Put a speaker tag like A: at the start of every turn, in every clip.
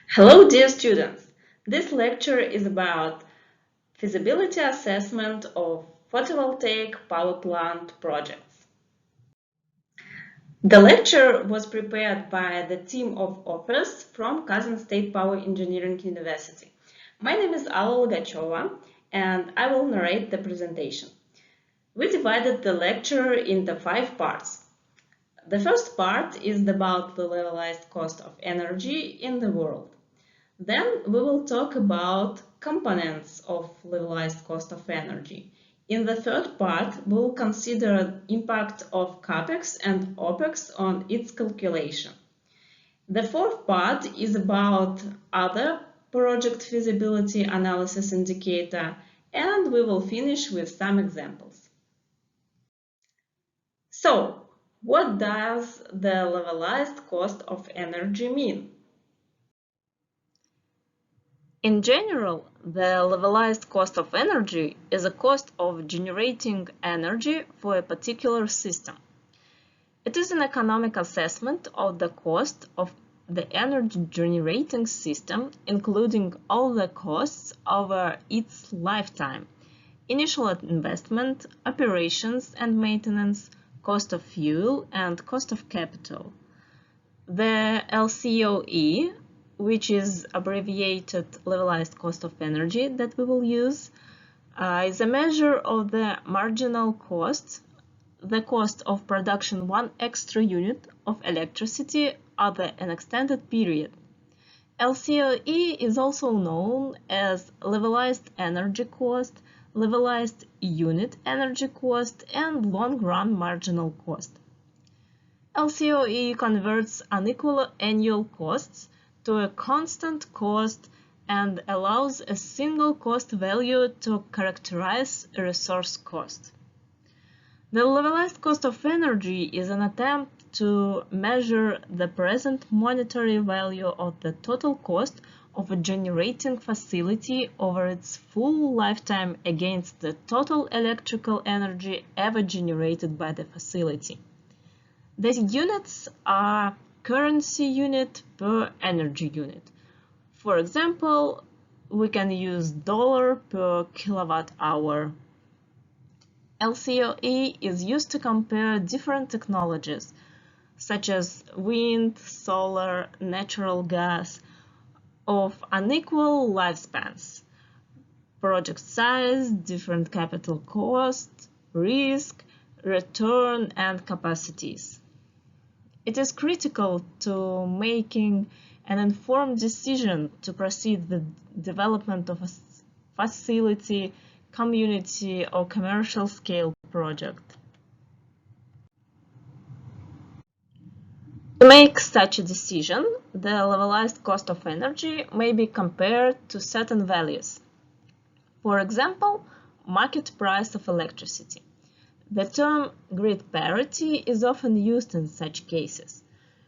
A: Hello, dear students! This lecture is about feasibility assessment of photovoltaic power plant projects. The lecture was prepared by the team of authors from Kazan State Power Engineering University. My name is Alla Logacheva, and I will narrate the presentation. We divided the lecture into 5 parts. The first part is about the levelized cost of energy in the world. Then we will talk about components of levelized cost of energy. In the third part, we will consider impact of CAPEX and OPEX on its calculation. The fourth part is about other project feasibility analysis indicator, and we will finish with some examples. So, what does the levelized cost of energy mean? In general, the levelized cost of energy is a cost of generating energy for a particular system. It is an economic assessment of the cost of the energy generating system, including all the costs over its lifetime: initial investment, operations and maintenance, cost of fuel, and cost of capital. The LCOE, which is abbreviated levelized cost of energy that we will use, is a measure of the marginal cost, the cost of production 1 extra unit of electricity over an extended period. LCOE is also known as levelized energy cost, levelized unit energy cost, and long-run marginal cost. LCOE converts unequal annual costs to a constant cost and allows a single cost value to characterize a resource cost. The levelized cost of energy is an attempt to measure the present monetary value of the total cost of a generating facility over its full lifetime against the total electrical energy ever generated by the facility. The units are currency unit per energy unit. For example, we can use dollar per kilowatt hour. LCOE is used to compare different technologies, such as wind, solar, natural gas, of unequal lifespans, project size, different capital cost, risk, return, and capacities. It is critical to making an informed decision to proceed with development of a facility, community, or commercial scale project. To make such a decision, the levelized cost of energy may be compared to certain values. For example, market price of electricity. The term grid parity is often used in such cases.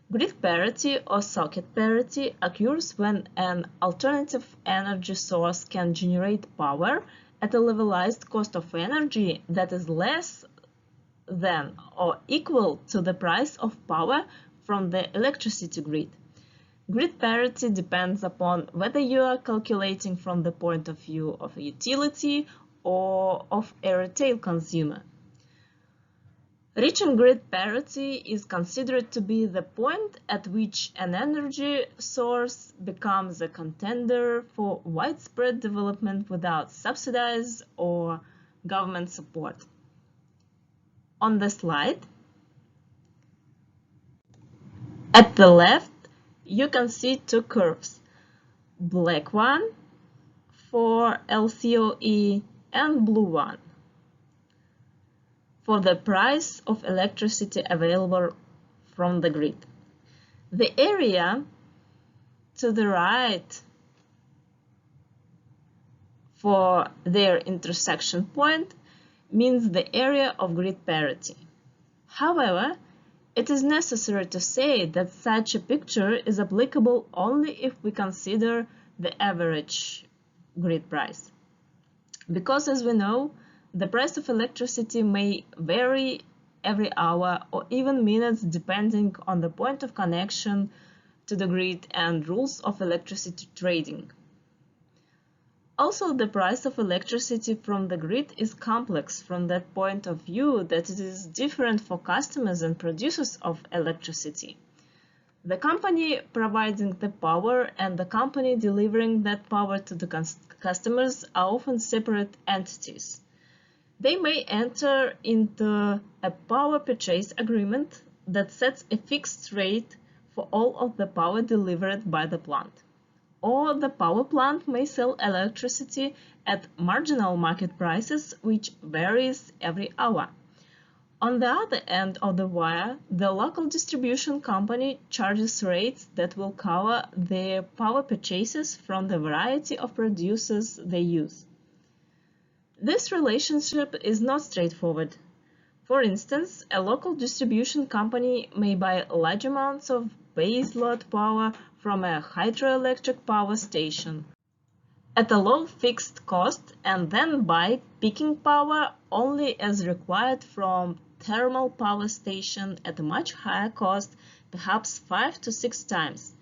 A: Grid parity or socket parity occurs when an alternative energy source can generate power at a levelized cost of energy that is less than or equal to the price of power from the electricity grid. Grid parity depends upon whether you are calculating from the point of view of a utility or of a retail consumer. Reaching grid parity is considered to be the point at which an energy source becomes a contender for widespread development without subsidies or government support. On the slide, at the left, you can see two curves, black one for LCOE and blue one for the price of electricity available from the grid. The area to the right for their intersection point means the area of grid parity. However, it is necessary to say that such a picture is applicable only if we consider the average grid price. Because, as we know, the price of electricity may vary every hour or even minutes depending on the point of connection to the grid and rules of electricity trading. Also, the price of electricity from the grid is complex from that point of view that it is different for customers and producers of electricity. The company providing the power and the company delivering that power to the customers are often separate entities. They may enter into a power purchase agreement that sets a fixed rate for all of the power delivered by the plant. Or the power plant may sell electricity at marginal market prices, which varies every hour. On the other end of the wire, the local distribution company charges rates that will cover their power purchases from the variety of producers they use. This relationship is not straightforward. For instance, a local distribution company may buy large amounts of baseload power from a hydroelectric power station at a low fixed cost and then buy peaking power only as required from thermal power station at a much higher cost, perhaps 5 to 6 times.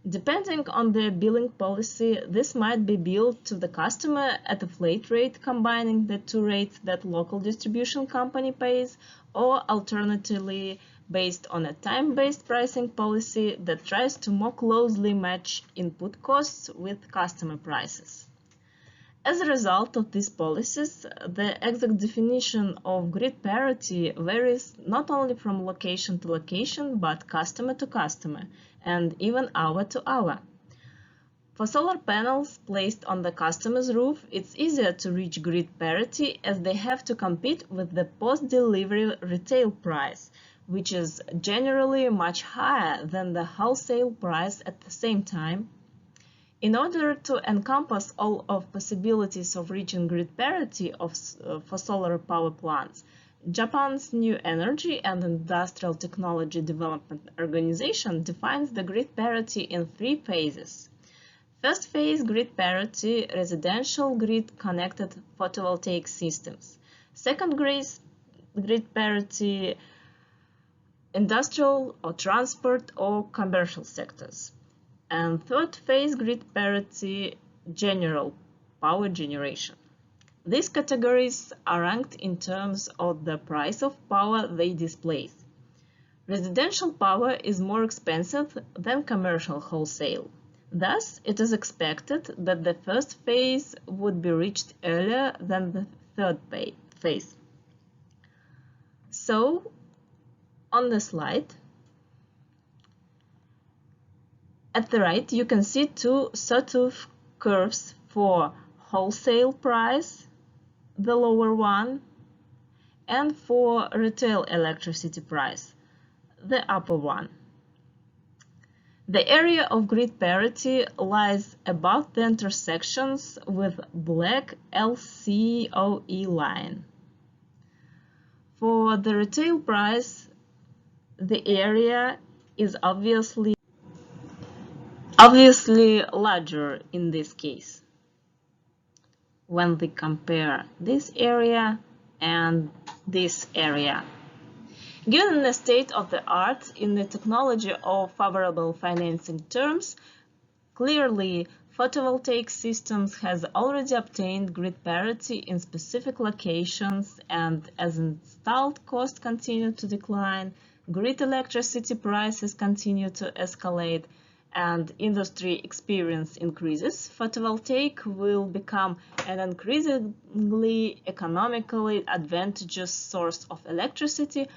A: Depending on their billing policy, this might be billed to the customer at a flat rate combining the two rates that local distribution company pays, or alternatively based on a time-based pricing policy that tries to more closely match input costs with customer prices. As a result of these policies, the exact definition of grid parity varies not only from location to location, but customer to customer, and even hour to hour. For solar panels placed on the customer's roof, it's easier to reach grid parity as they have to compete with the post-delivery retail price, which is generally much higher than the wholesale price at the same time. In order to encompass all of possibilities of reaching grid parity for solar power plants, Japan's New Energy and Industrial Technology Development Organization defines the grid parity in 3 phases. First phase, grid parity, residential grid-connected photovoltaic systems. Second grid parity, industrial or transport or commercial sectors. And third phase, grid parity, general power generation. These categories are ranked in terms of the price of power they displace. Residential power is more expensive than commercial wholesale. Thus, it is expected that the first phase would be reached earlier than the third phase. So, on the slide, at the right, you can see 2 sawtooth curves for wholesale price, the lower one, and for retail electricity price, the upper one. The area of grid parity lies above the intersections with black LCOE line. For the retail price, the area is obviously larger in this case when we compare this area and this area. Given the state of the art in the technology of favorable financing terms, clearly photovoltaic systems has already obtained grid parity in specific locations, and as installed costs continue to decline, grid electricity prices continue to escalate, and industry experience increases, photovoltaic will become an increasingly economically advantageous source of electricity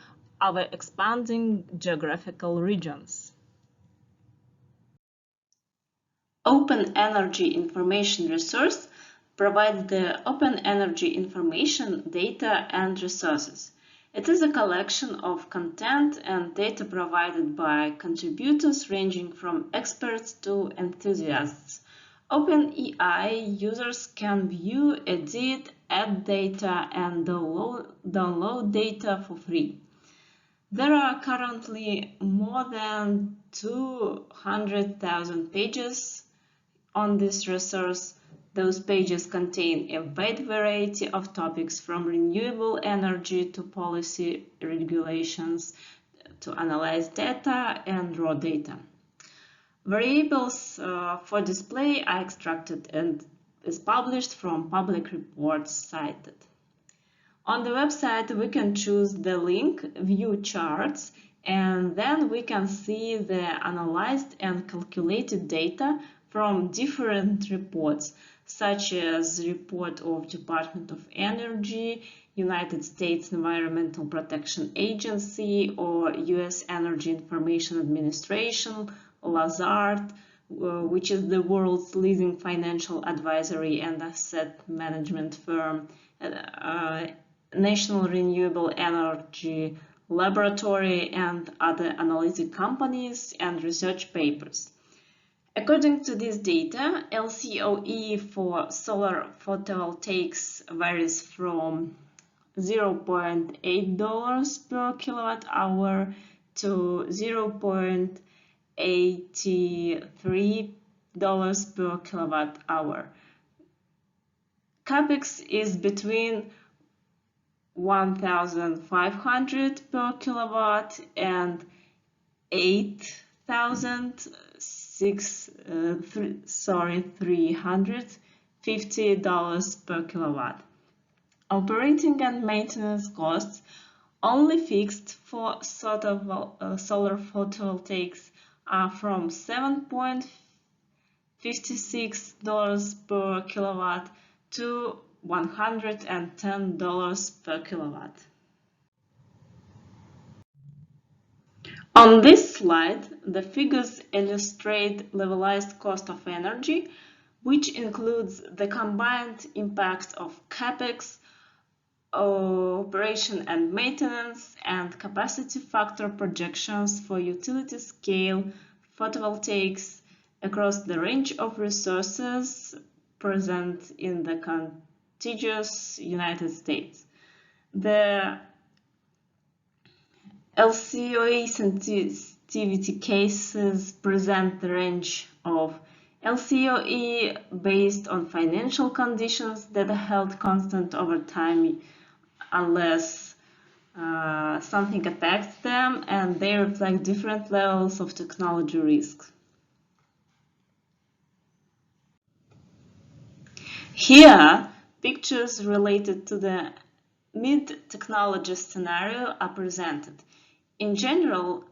A: over expanding geographical regions. Open Energy Information Resource provides the open energy information, data, and resources. It is a collection of content and data provided by contributors ranging from experts to enthusiasts. OpenEI users can view, edit, add data, and download data for free. There are currently more than 200,000 pages on this resource. Those pages contain a wide variety of topics from renewable energy to policy regulations to analyze data and raw data. Variables for display are extracted and is published from public reports cited. On the website, we can choose the link View Charts, and then we can see the analyzed and calculated data from different reports, such as the report of Department of Energy, United States Environmental Protection Agency, or US Energy Information Administration, Lazard, which is the world's leading financial advisory and asset management firm, National Renewable Energy Laboratory, and other analytic companies and research papers. According to this data, LCOE for solar photovoltaics varies from $0.8 per kilowatt hour to $0.83 per kilowatt hour. CAPEX is between 1,500 per kilowatt and 350 per kilowatt. Operating and maintenance costs, only fixed for solar photovoltaics, are from $7.56 per kilowatt to $110 per kilowatt. On this slide, the figures illustrate levelized cost of energy, which includes the combined impact of CAPEX, operation and maintenance, and capacity factor projections for utility-scale photovoltaics across the range of resources present in the contiguous United States. The LCOE sensitivity cases present the range of LCOE based on financial conditions that are held constant over time unless something affects them, and they reflect different levels of technology risk. Here, pictures related to the mid-technology scenario are presented. In general,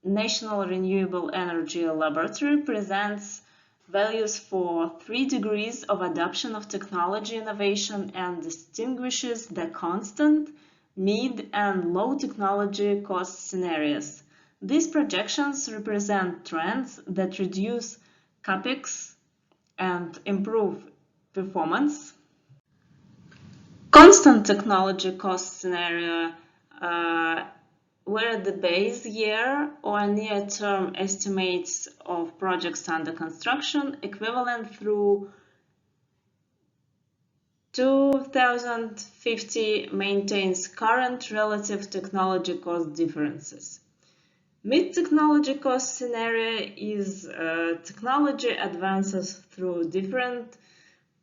A: National Renewable Energy Laboratory presents values for 3 degrees of adoption of technology innovation and distinguishes the constant, mid, and low technology cost scenarios. These projections represent trends that reduce CAPEX and improve performance. Constant technology cost scenario where the base year or near-term estimates of projects under construction equivalent through 2050 maintains current relative technology cost differences. Mid-technology cost scenario is technology advances through different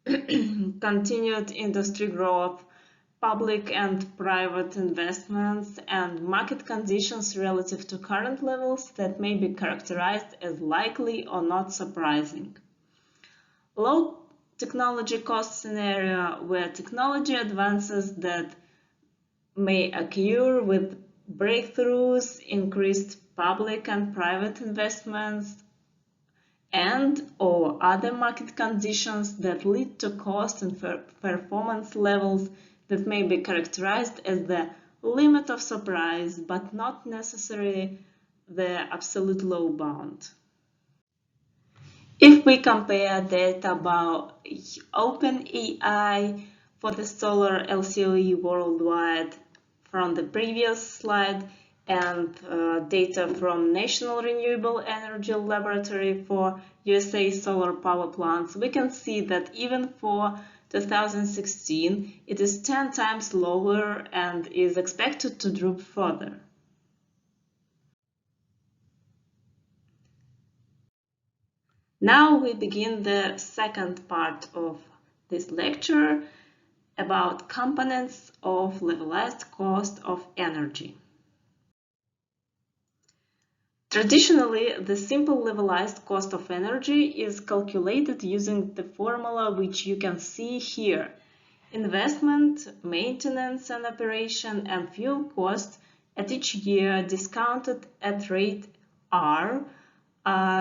A: continued industry growth, public and private investments, and market conditions relative to current levels that may be characterized as likely or not surprising. Low technology cost scenario where technology advances that may occur with breakthroughs, increased public and private investments, and/or other market conditions that lead to cost and performance levels that may be characterized as the limit of surprise, but not necessarily the absolute low bound. If we compare data about OpenAI for the solar LCOE worldwide from the previous slide and data from National Renewable Energy Laboratory for USA solar power plants, we can see that even for 2016, it is 10 times lower and is expected to drop further. Now we begin the second part of this lecture about components of levelized cost of energy. Traditionally, the simple levelized cost of energy is calculated using the formula which you can see here. Investment, maintenance and operation, and fuel cost at each year discounted at rate R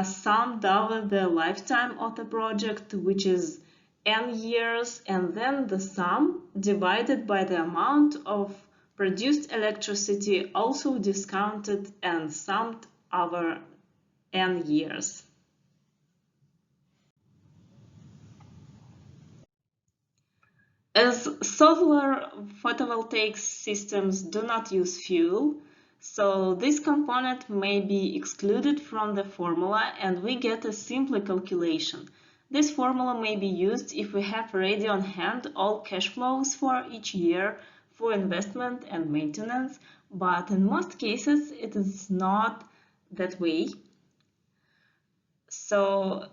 A: summed over the lifetime of the project, which is n years, and then the sum divided by the amount of produced electricity, also discounted and summed over n years. As solar photovoltaic systems do not use fuel, so this component may be excluded from the formula and we get a simple calculation. This formula may be used if we have already on hand all cash flows for each year for investment and maintenance, but in most cases it is not that way. So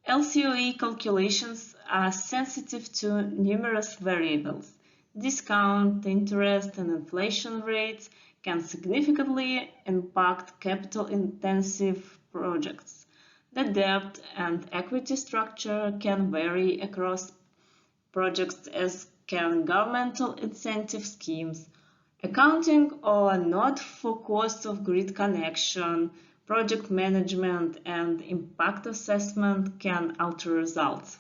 A: LCOE calculations are sensitive to numerous variables. Discount, interest, and inflation rates can significantly impact capital-intensive projects. The debt and equity structure can vary across projects, as can governmental incentive schemes. Accounting or not for costs of grid connection, project management, and impact assessment can alter results.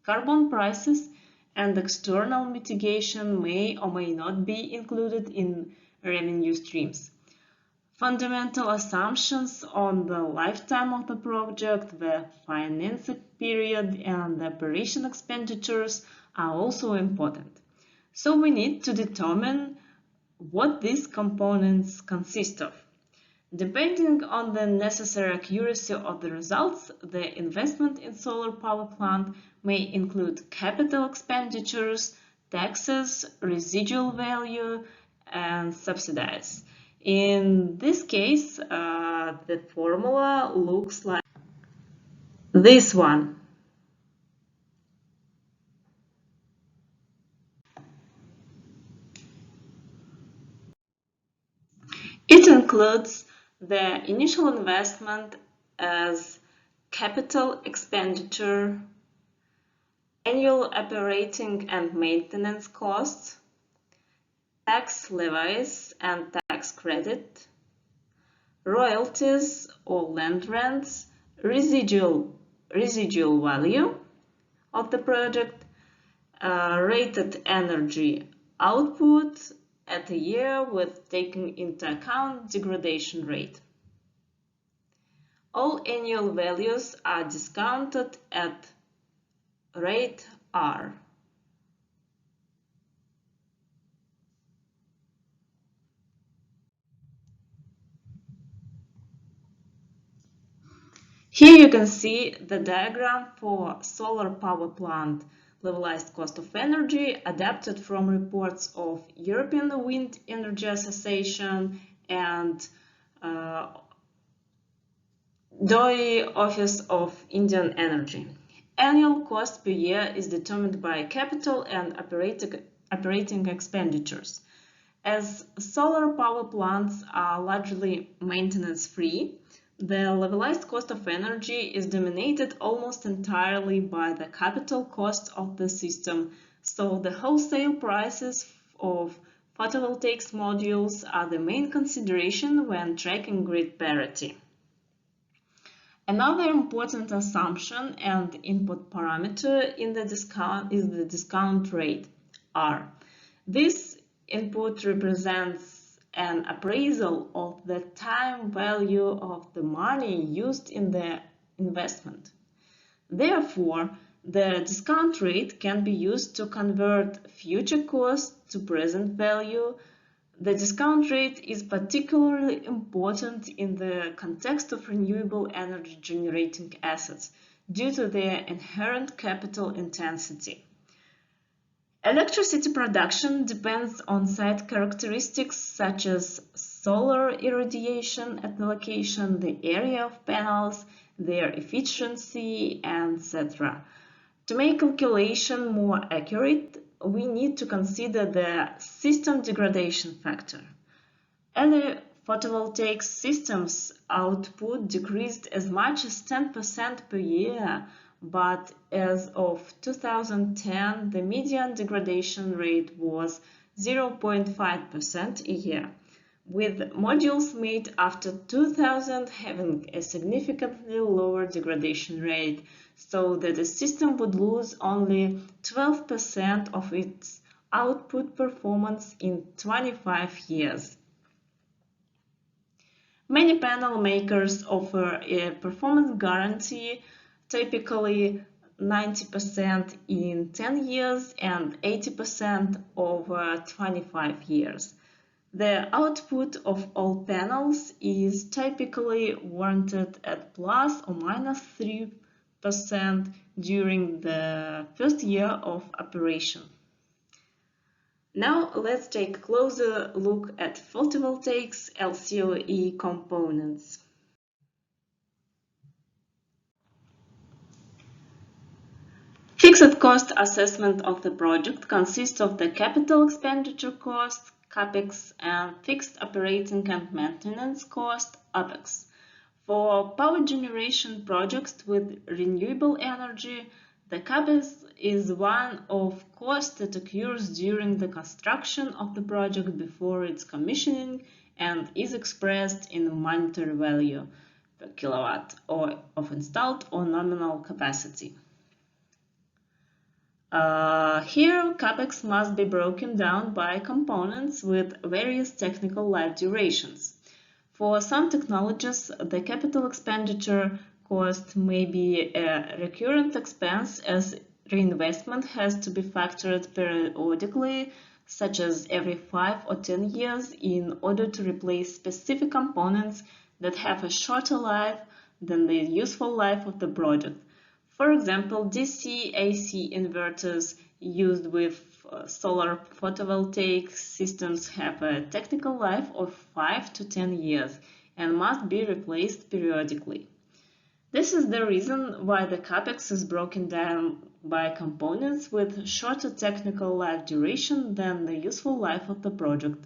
A: Carbon prices and external mitigation may or may not be included in revenue streams. Fundamental assumptions on the lifetime of the project, the financing period, and the operation expenditures are also important. So we need to determine what these components consist of. Depending on the necessary accuracy of the results, the investment in solar power plant may include capital expenditures, taxes, residual value, and subsidies. In this case, the formula looks like this one. It includes the initial investment as capital expenditure, annual operating and maintenance costs, tax levies and tax credit, royalties or land rents, residual value of the project, rated energy output at a year with taking into account degradation rate. All annual values are discounted at rate R. Here you can see the diagram for solar power plant levelized cost of energy adapted from reports of European Wind Energy Association and DOE Office of Indian Energy. Annual cost per year is determined by capital and operating expenditures. As solar power plants are largely maintenance-free, the levelized cost of energy is dominated almost entirely by the capital cost of the system, so the wholesale prices of photovoltaic modules are the main consideration when tracking grid parity. Another important assumption and input parameter in the discount is the discount rate, R. This input represents an appraisal of the time value of the money used in the investment. Therefore, the discount rate can be used to convert future costs to present value. The discount rate is particularly important in the context of renewable energy generating assets due to their inherent capital intensity. Electricity production depends on site characteristics such as solar irradiation at the location, the area of panels, their efficiency, etc. To make calculation more accurate, we need to consider the system degradation factor. At the photovoltaic systems output decreased as much as 10% per year, but as of 2010, the median degradation rate was 0.5% a year, with modules made after 2000 having a significantly lower degradation rate, so that the system would lose only 12% of its output performance in 25 years. Many panel makers offer a performance guarantee, typically 90% in 10 years and 80% over 25 years. The output of all panels is typically warranted at plus or minus 3% during the first year of operation. Now let's take a closer look at photovoltaics LCOE components. Fixed cost assessment of the project consists of the capital expenditure cost, CAPEX, and fixed operating and maintenance cost, OPEX. For power generation projects with renewable energy, the CAPEX is one of costs that occurs during the construction of the project before its commissioning and is expressed in monetary value per kilowatt or of installed or nominal capacity. Here, CAPEX must be broken down by components with various technical life durations. For some technologies, the capital expenditure cost may be a recurrent expense as reinvestment has to be factored periodically, such as every 5 or 10 years, in order to replace specific components that have a shorter life than the useful life of the project. For example, DC-AC inverters used with solar photovoltaic systems have a technical life of 5 to 10 years and must be replaced periodically. This is the reason why the CAPEX is broken down by components with shorter technical life duration than the useful life of the project.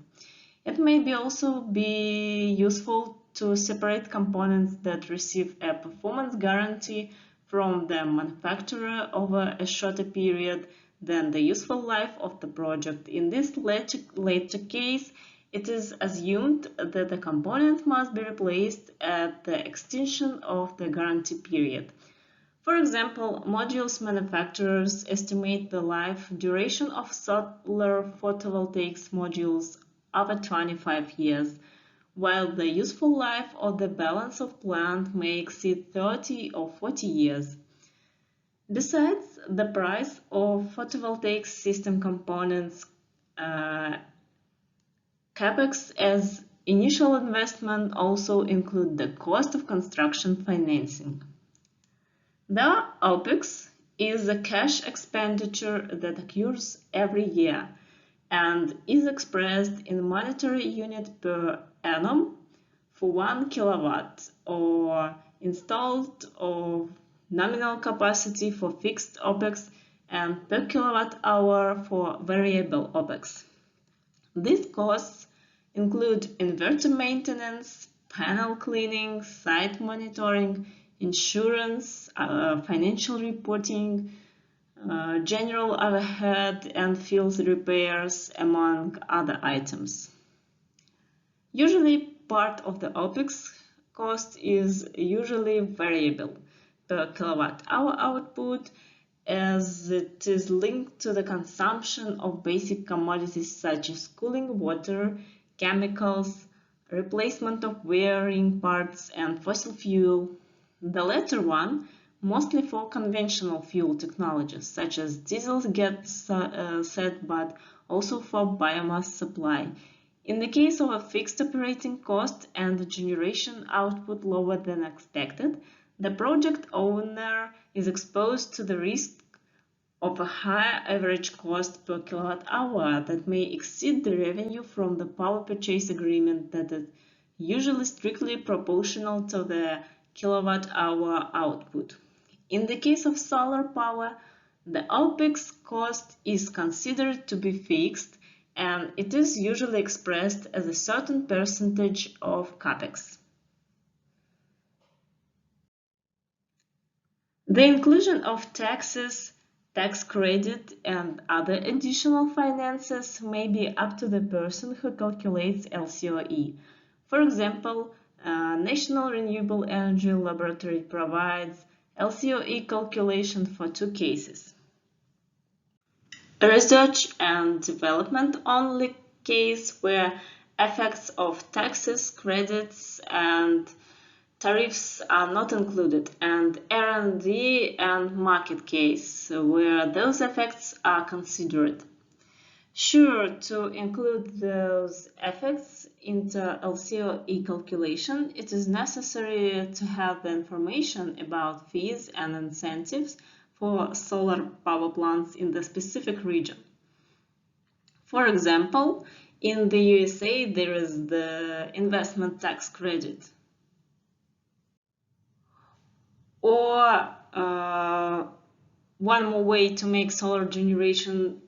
A: It may also be useful to separate components that receive a performance guarantee from the manufacturer over a shorter period than the useful life of the project. In this later case, it is assumed that the component must be replaced at the extinction of the guarantee period. For example, modules manufacturers estimate the life duration of solar photovoltaics modules over 25 years, while the useful life of the balance of plant may exceed 30 or 40 years. Besides the price of photovoltaic system components, CAPEX as initial investment also include the cost of construction financing. The OPEX is a cash expenditure that occurs every year and is expressed in monetary unit per annum for 1 kilowatt or installed or nominal capacity for fixed OPEX and per kilowatt hour for variable OPEX. These costs include inverter maintenance, panel cleaning, site monitoring, insurance, financial reporting, general overhead and field repairs, among other items. Usually, part of the OPEX cost is usually variable per kilowatt-hour output, as it is linked to the consumption of basic commodities such as cooling water, chemicals, replacement of wearing parts, and fossil fuel. The latter one mostly for conventional fuel technologies such as diesel gets set, but also for biomass supply. In the case of a fixed operating cost and the generation output lower than expected, the project owner is exposed to the risk of a higher average cost per kilowatt hour that may exceed the revenue from the power purchase agreement that is usually strictly proportional to the kilowatt hour output. In the case of solar power, the OPEX cost is considered to be fixed and it is usually expressed as a certain percentage of capex. The inclusion of taxes, tax credit, and other additional finances may be up to the person who calculates LCOE. For example, National Renewable Energy Laboratory provides LCOE calculation for two cases. A research and development only case where effects of taxes, credits, and tariffs are not included, and R&D and market case where those effects are considered. Sure, to include those effects into LCOE calculation, it is necessary to have the information about fees and incentives for solar power plants in the specific region. For example, in the USA, there is the investment tax credit. Or one more way to make solar generation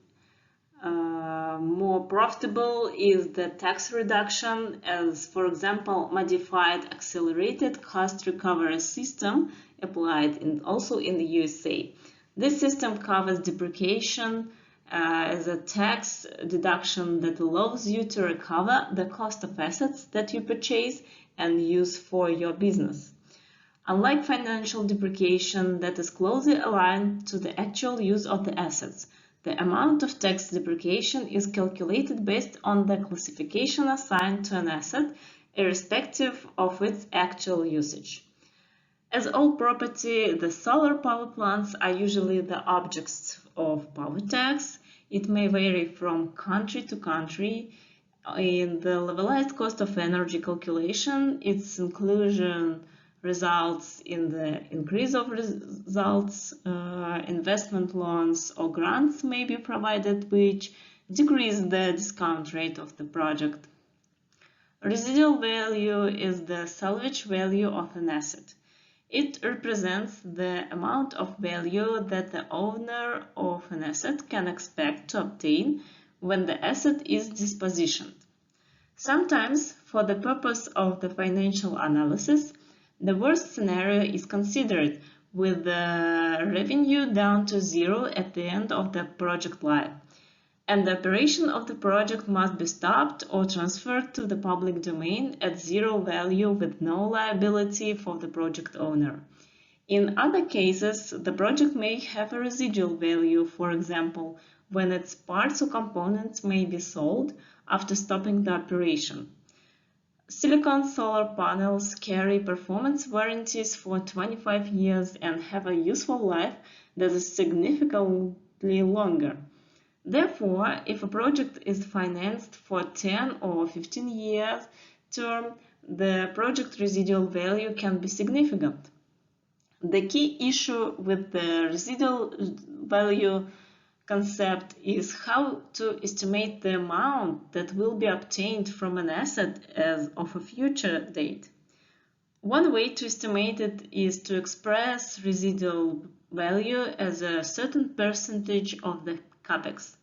A: more profitable is the tax reduction, as for example modified accelerated cost recovery system applied also in the USA. This system covers depreciation as a tax deduction that allows you to recover the cost of assets that you purchase and use for your business. Unlike financial depreciation that is closely aligned to the actual use of the assets, the amount of tax depreciation is calculated based on the classification assigned to an asset, irrespective of its actual usage. As all property, the solar power plants are usually the objects of power tax. It may vary from country to country. In the levelized cost of energy calculation, its inclusion results in the increase of results. Investment loans or grants may be provided which decrease the discount rate of the project. Residual value is the salvage value of an asset. It represents the amount of value that the owner of an asset can expect to obtain when the asset is dispositioned. Sometimes, for the purpose of the financial analysis, the worst scenario is considered, with the revenue down to zero at the end of the project life, and the operation of the project must be stopped or transferred to the public domain at zero value with no liability for the project owner. In other cases, the project may have a residual value, for example, when its parts or components may be sold after stopping the operation. Silicon solar panels carry performance warranties for 25 years and have a useful life that is significantly longer. Therefore, if a project is financed for 10 or 15 years term, the project residual value can be significant. The key issue with the residual value concept is how to estimate the amount that will be obtained from an asset as of a future date. One way to estimate it is to express residual value as a certain percentage of the capex.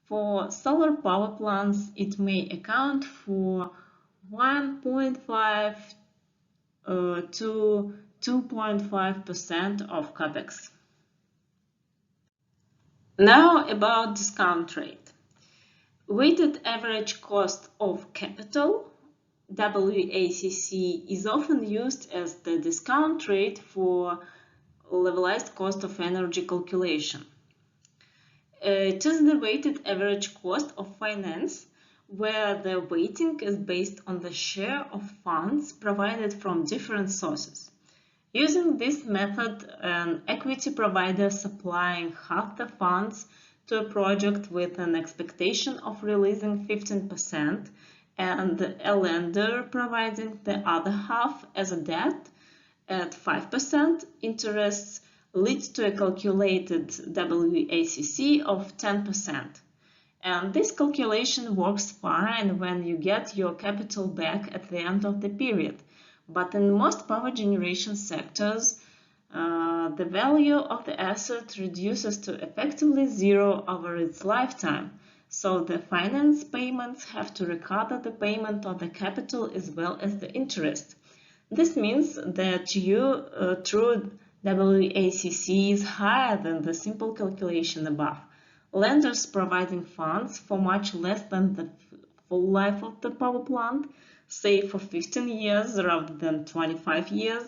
A: For solar power plants, it may account for 1.5 to 2.5% of capex. Now about discount rate. Weighted average cost of capital, WACC, is often used as the discount rate for levelized cost of energy calculation. It is the weighted average cost of finance, where the weighting is based on the share of funds provided from different sources. Using this method, an equity provider supplying half the funds to a project with an expectation of releasing 15% and a lender providing the other half as a debt at 5% interest leads to a calculated WACC of 10%. And this calculation works fine when you get your capital back at the end of the period. But in most power generation sectors, the value of the asset reduces to effectively zero over its lifetime. So the finance payments have to recover the payment on the capital as well as the interest. This means that your true WACC is higher than the simple calculation above. Lenders providing funds for much less than the full life of the power plant, say for 15 years rather than 25 years,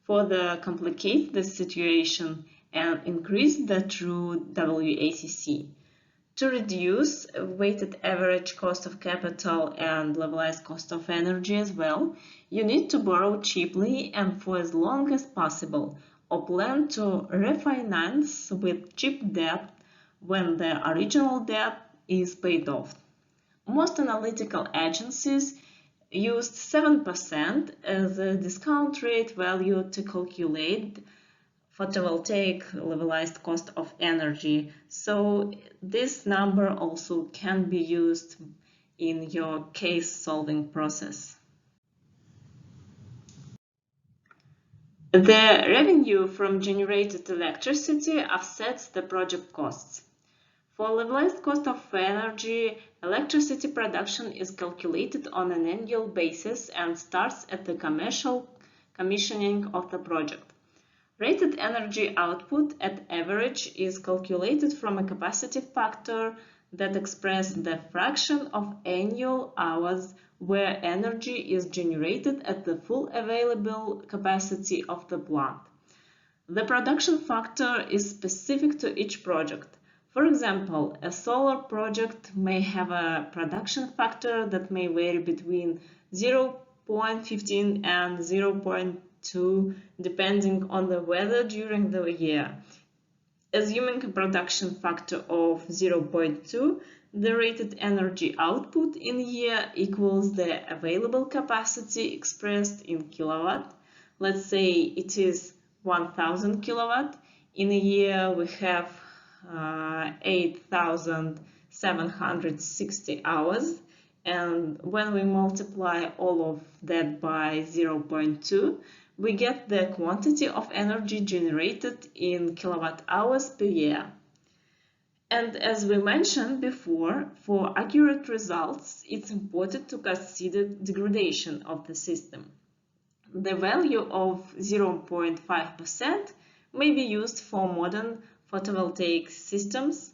A: further complicate the situation and increase the true WACC. To reduce weighted average cost of capital and levelized cost of energy as well, you need to borrow cheaply and for as long as possible, or plan to refinance with cheap debt when the original debt is paid off. Most analytical agencies used 7% as a discount rate value to calculate photovoltaic levelized cost of energy. So this number also can be used in your case solving process. The revenue from generated electricity offsets the project costs. For levelized cost of energy, electricity production is calculated on an annual basis and starts at the commercial commissioning of the project. Rated energy output at average is calculated from a capacity factor that expresses the fraction of annual hours where energy is generated at the full available capacity of the plant. The production factor is specific to each project. For example, a solar project may have a production factor that may vary between 0.15 and 0.2 depending on the weather during the year. Assuming a production factor of 0.2, the rated energy output in a year equals the available capacity expressed in kilowatt. Let's say it is 1000 kilowatt. In a year we have 8,760 hours, and when we multiply all of that by 0.2, we get the quantity of energy generated in kilowatt hours per year. And as we mentioned before, for accurate results, it's important to consider degradation of the system. The value of 0.5% may be used for modern photovoltaic systems.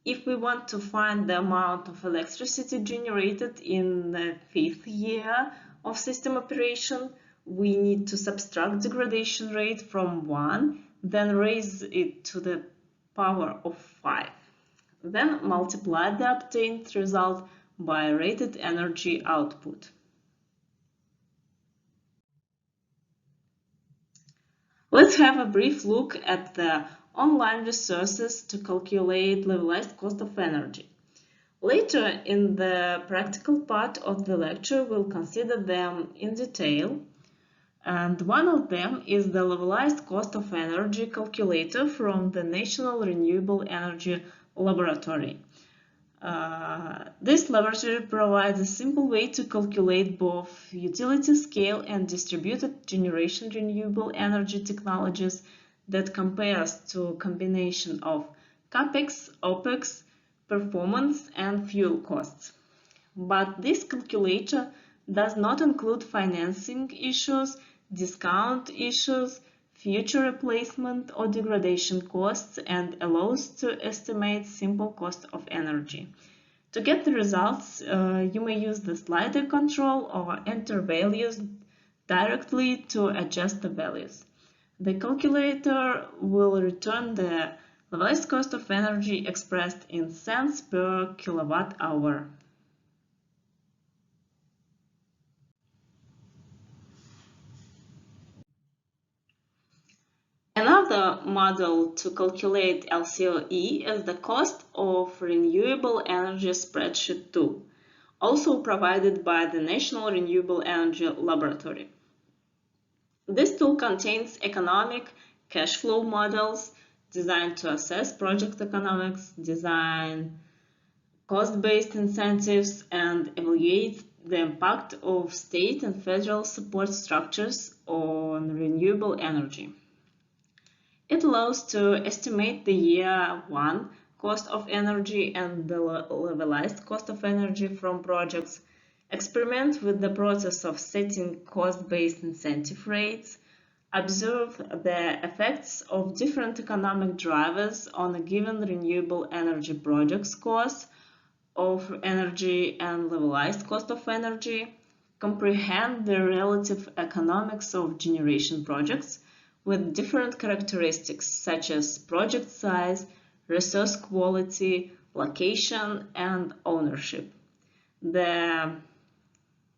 A: If we want to find the amount of electricity generated in the 5th year of system operation, we need to subtract degradation rate from 1, then raise it to the power of 5. Then multiply the obtained result by rated energy output. Let's have a brief look at the online resources to calculate levelized cost of energy. Later in the practical part of the lecture, we'll consider them in detail. And one of them is the levelized cost of energy calculator from the National Renewable Energy Laboratory. This laboratory provides a simple way to calculate both utility scale and distributed generation renewable energy technologies that compares to a combination of CAPEX, OPEX, performance and fuel costs. But this calculator does not include financing issues, discount issues, future replacement or degradation costs, and allows to estimate simple cost of energy. To get the results, you may use the slider control or enter values directly to adjust the values. The calculator will return the levelized cost of energy expressed in cents per kilowatt hour. Another model to calculate LCOE is the cost of renewable energy spreadsheet tool, also provided by the National Renewable Energy Laboratory. This tool contains economic cash flow models designed to assess project economics, design cost-based incentives, and evaluate the impact of state and federal support structures on renewable energy. It allows to estimate the year 1 cost of energy and the levelized cost of energy from projects, experiment with the process of setting cost-based incentive rates, observe the effects of different economic drivers on a given renewable energy project's cost of energy and levelized cost of energy, comprehend the relative economics of generation projects with different characteristics such as project size, resource quality, location, and ownership. The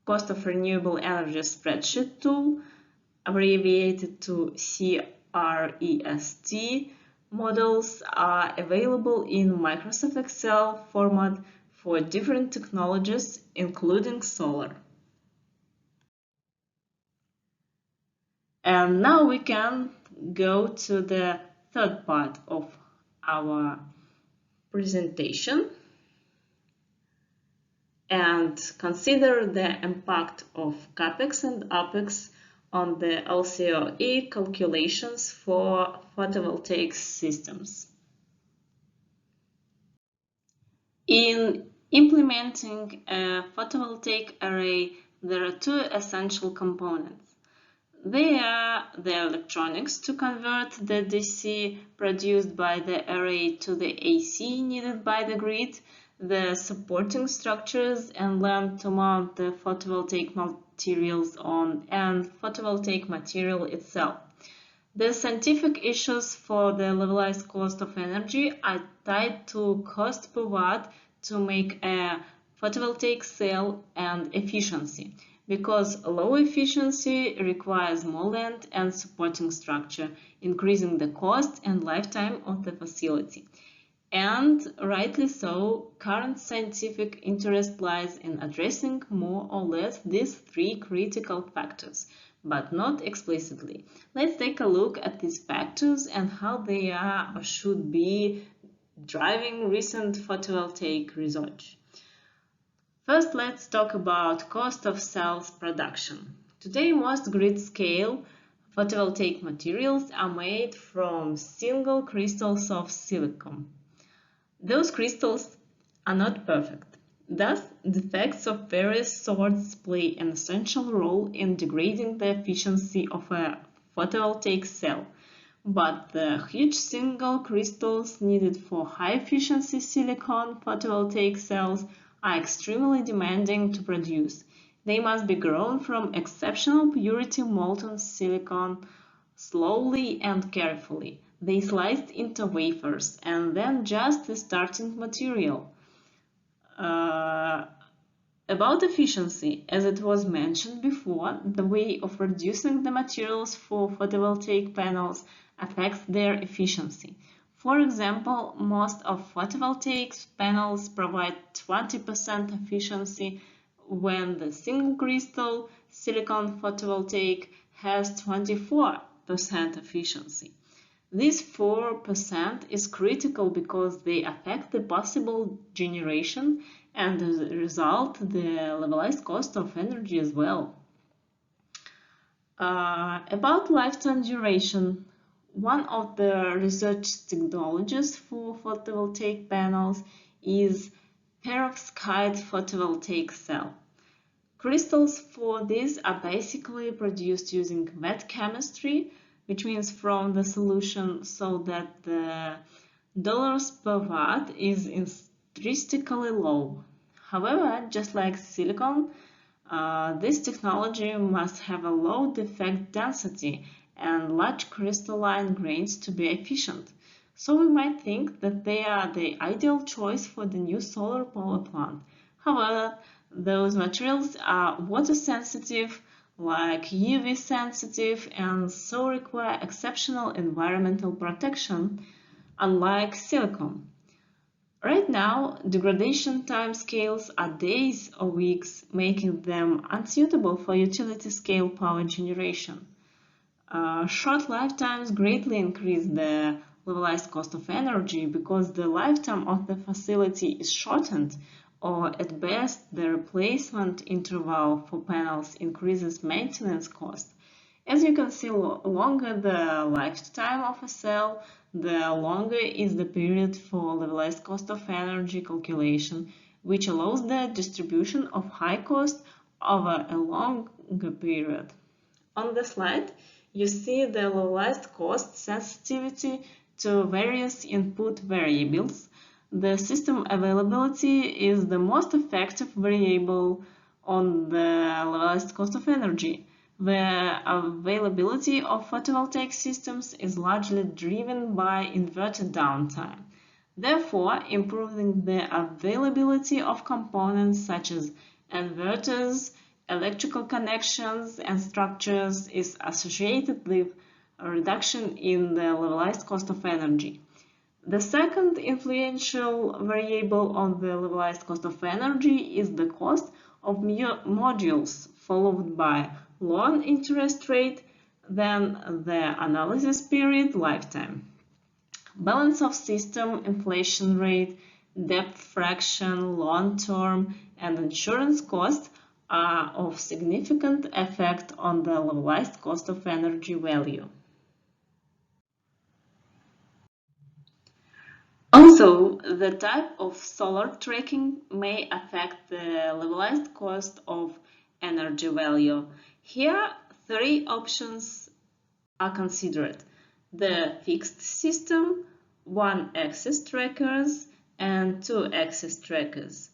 A: cost of renewable energy spreadsheet tool, abbreviated to CREST, models are available in Microsoft Excel format for different technologies, including solar. And now we can go to the third part of our presentation and consider the impact of CAPEX and OPEX on the LCOE calculations for photovoltaic systems. In implementing a photovoltaic array, there are two essential components. They are the electronics to convert the DC produced by the array to the AC needed by the grid, the supporting structures and land to mount the photovoltaic materials on, and photovoltaic material itself. The scientific issues for the levelized cost of energy are tied to cost per watt to make a photovoltaic cell and efficiency, because low efficiency requires more land and supporting structure, increasing the cost and lifetime of the facility. And rightly so, current scientific interest lies in addressing more or less these three critical factors, but not explicitly. Let's take a look at these factors and how they are or should be driving recent photovoltaic research. First, let's talk about cost of cells production. Today, most grid-scale photovoltaic materials are made from single crystals of silicon. Those crystals are not perfect. Thus, defects of various sorts play an essential role in degrading the efficiency of a photovoltaic cell. But the huge single crystals needed for high-efficiency silicon photovoltaic cells are extremely demanding to produce. They must be grown from exceptional purity molten silicon slowly and carefully. They sliced into wafers and then just the starting material. About efficiency, as it was mentioned before, the way of reducing the materials for photovoltaic panels affects their efficiency. For example, most of photovoltaic panels provide 20% efficiency when the single crystal silicon photovoltaic has 24% efficiency. This 4% is critical because they affect the possible generation and as a result the levelized cost of energy as well. About lifetime duration, one of the research technologies for photovoltaic panels is perovskite photovoltaic cell. Crystals for this are basically produced using wet chemistry, which means from the solution, so that the dollars per watt is intrinsically low. However, just like silicon, this technology must have a low defect density and large crystalline grains to be efficient. So we might think that they are the ideal choice for the new solar power plant. However, those materials are water sensitive, like UV sensitive, and so require exceptional environmental protection, unlike silicon. Right now, degradation timescales are days or weeks, making them unsuitable for utility-scale power generation. Short lifetimes greatly increase the levelized cost of energy because the lifetime of the facility is shortened, or at best the replacement interval for panels increases maintenance cost. As you can see, longer the lifetime of a cell, the longer is the period for levelized cost of energy calculation, which allows the distribution of high cost over a longer period. On the slide, you see the levelized cost sensitivity to various input variables. The system availability is the most effective variable on the levelized cost of energy. The availability of photovoltaic systems is largely driven by inverter downtime. Therefore, improving the availability of components such as inverters, electrical connections, and structures is associated with a reduction in the levelized cost of energy. The second influential variable on the levelized cost of energy is the cost of modules, followed by loan interest rate, then the analysis period lifetime. Balance of system, inflation rate, debt fraction, loan term, and insurance cost are of significant effect on the levelized cost of energy value. Also, the type of solar tracking may affect the levelized cost of energy value. Here, three options are considered: the fixed system, one-axis trackers, and two-axis trackers.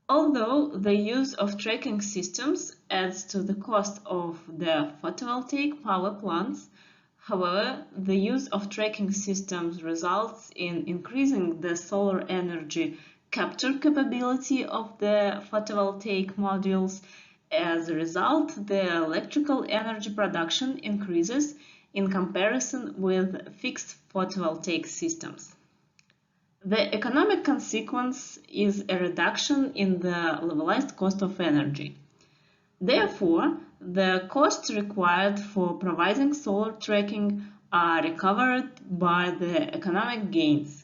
A: Although the use of tracking systems adds to the cost of the photovoltaic power plants, however, the use of tracking systems results in increasing the solar energy capture capability of the photovoltaic modules. As a result, the electrical energy production increases in comparison with fixed photovoltaic systems. The economic consequence is a reduction in the levelized cost of energy. Therefore, the costs required for providing solar tracking are recovered by the economic gains.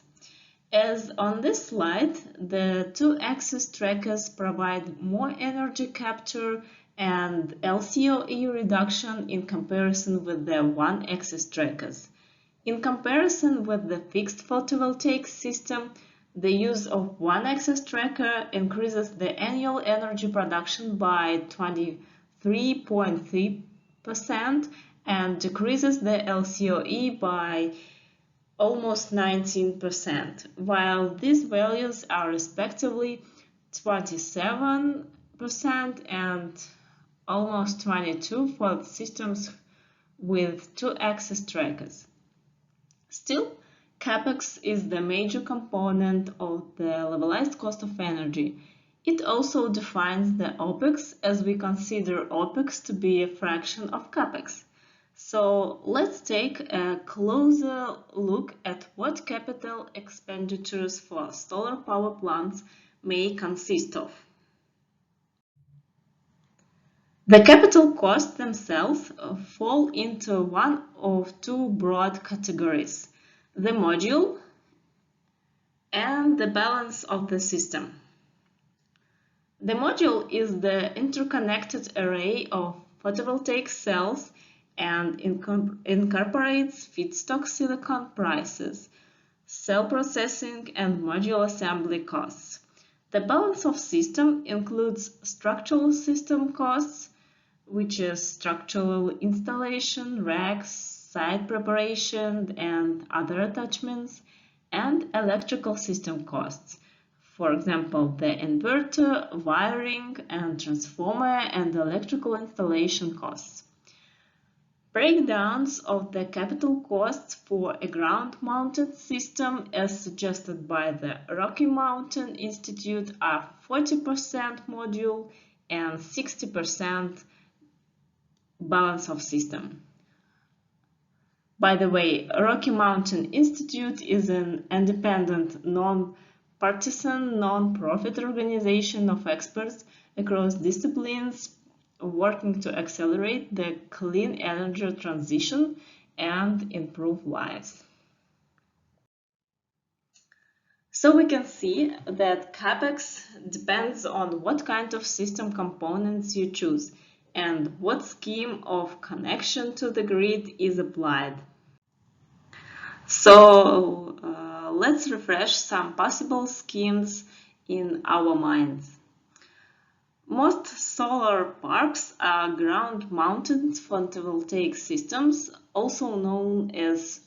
A: As on this slide, the two-axis trackers provide more energy capture and LCOE reduction in comparison with the one-axis trackers. In comparison with the fixed photovoltaic system, the use of one-axis tracker increases the annual energy production by 23.3% and decreases the LCOE by almost 19%, while these values are respectively 27% and almost 22% for systems with two-axis trackers. Still, CapEx is the major component of the levelized cost of energy. It also defines the OpEx, as we consider OpEx to be a fraction of CapEx. So let's take a closer look at what capital expenditures for solar power plants may consist of. The capital costs themselves fall into one of two broad categories: the module and the balance of the system. The module is the interconnected array of photovoltaic cells and incorporates feedstock silicon prices, cell processing, and module assembly costs. The balance of system includes structural system costs, which is structural installation, racks, site preparation, and other attachments, and electrical system costs. For example, the inverter, wiring, and transformer and electrical installation costs. Breakdowns of the capital costs for a ground-mounted system, as suggested by the Rocky Mountain Institute, are 40% module and 60% balance of system. By the way, Rocky Mountain Institute is an independent, non-partisan, non-profit organization of experts across disciplines working to accelerate the clean energy transition and improve lives. So we can see that CapEx depends on what kind of system components you choose. and what scheme of connection to the grid is applied. So let's refresh some possible schemes in our minds. Most solar parks are ground-mounted photovoltaic systems, also known as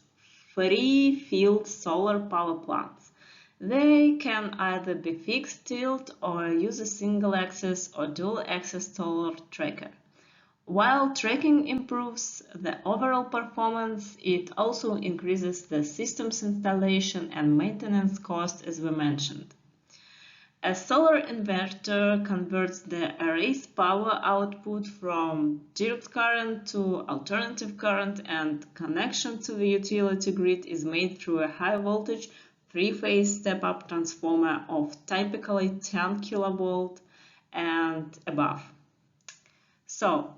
A: free-field solar power plants. They can either be fixed-tilt or use a single-axis or dual-axis solar tracker. While tracking improves the overall performance, it also increases the system's installation and maintenance cost, as we mentioned. A solar inverter converts the array's power output from direct current to alternative current, and connection to the utility grid is made through a high voltage three-phase step-up transformer of typically 10 kilovolt and above. So,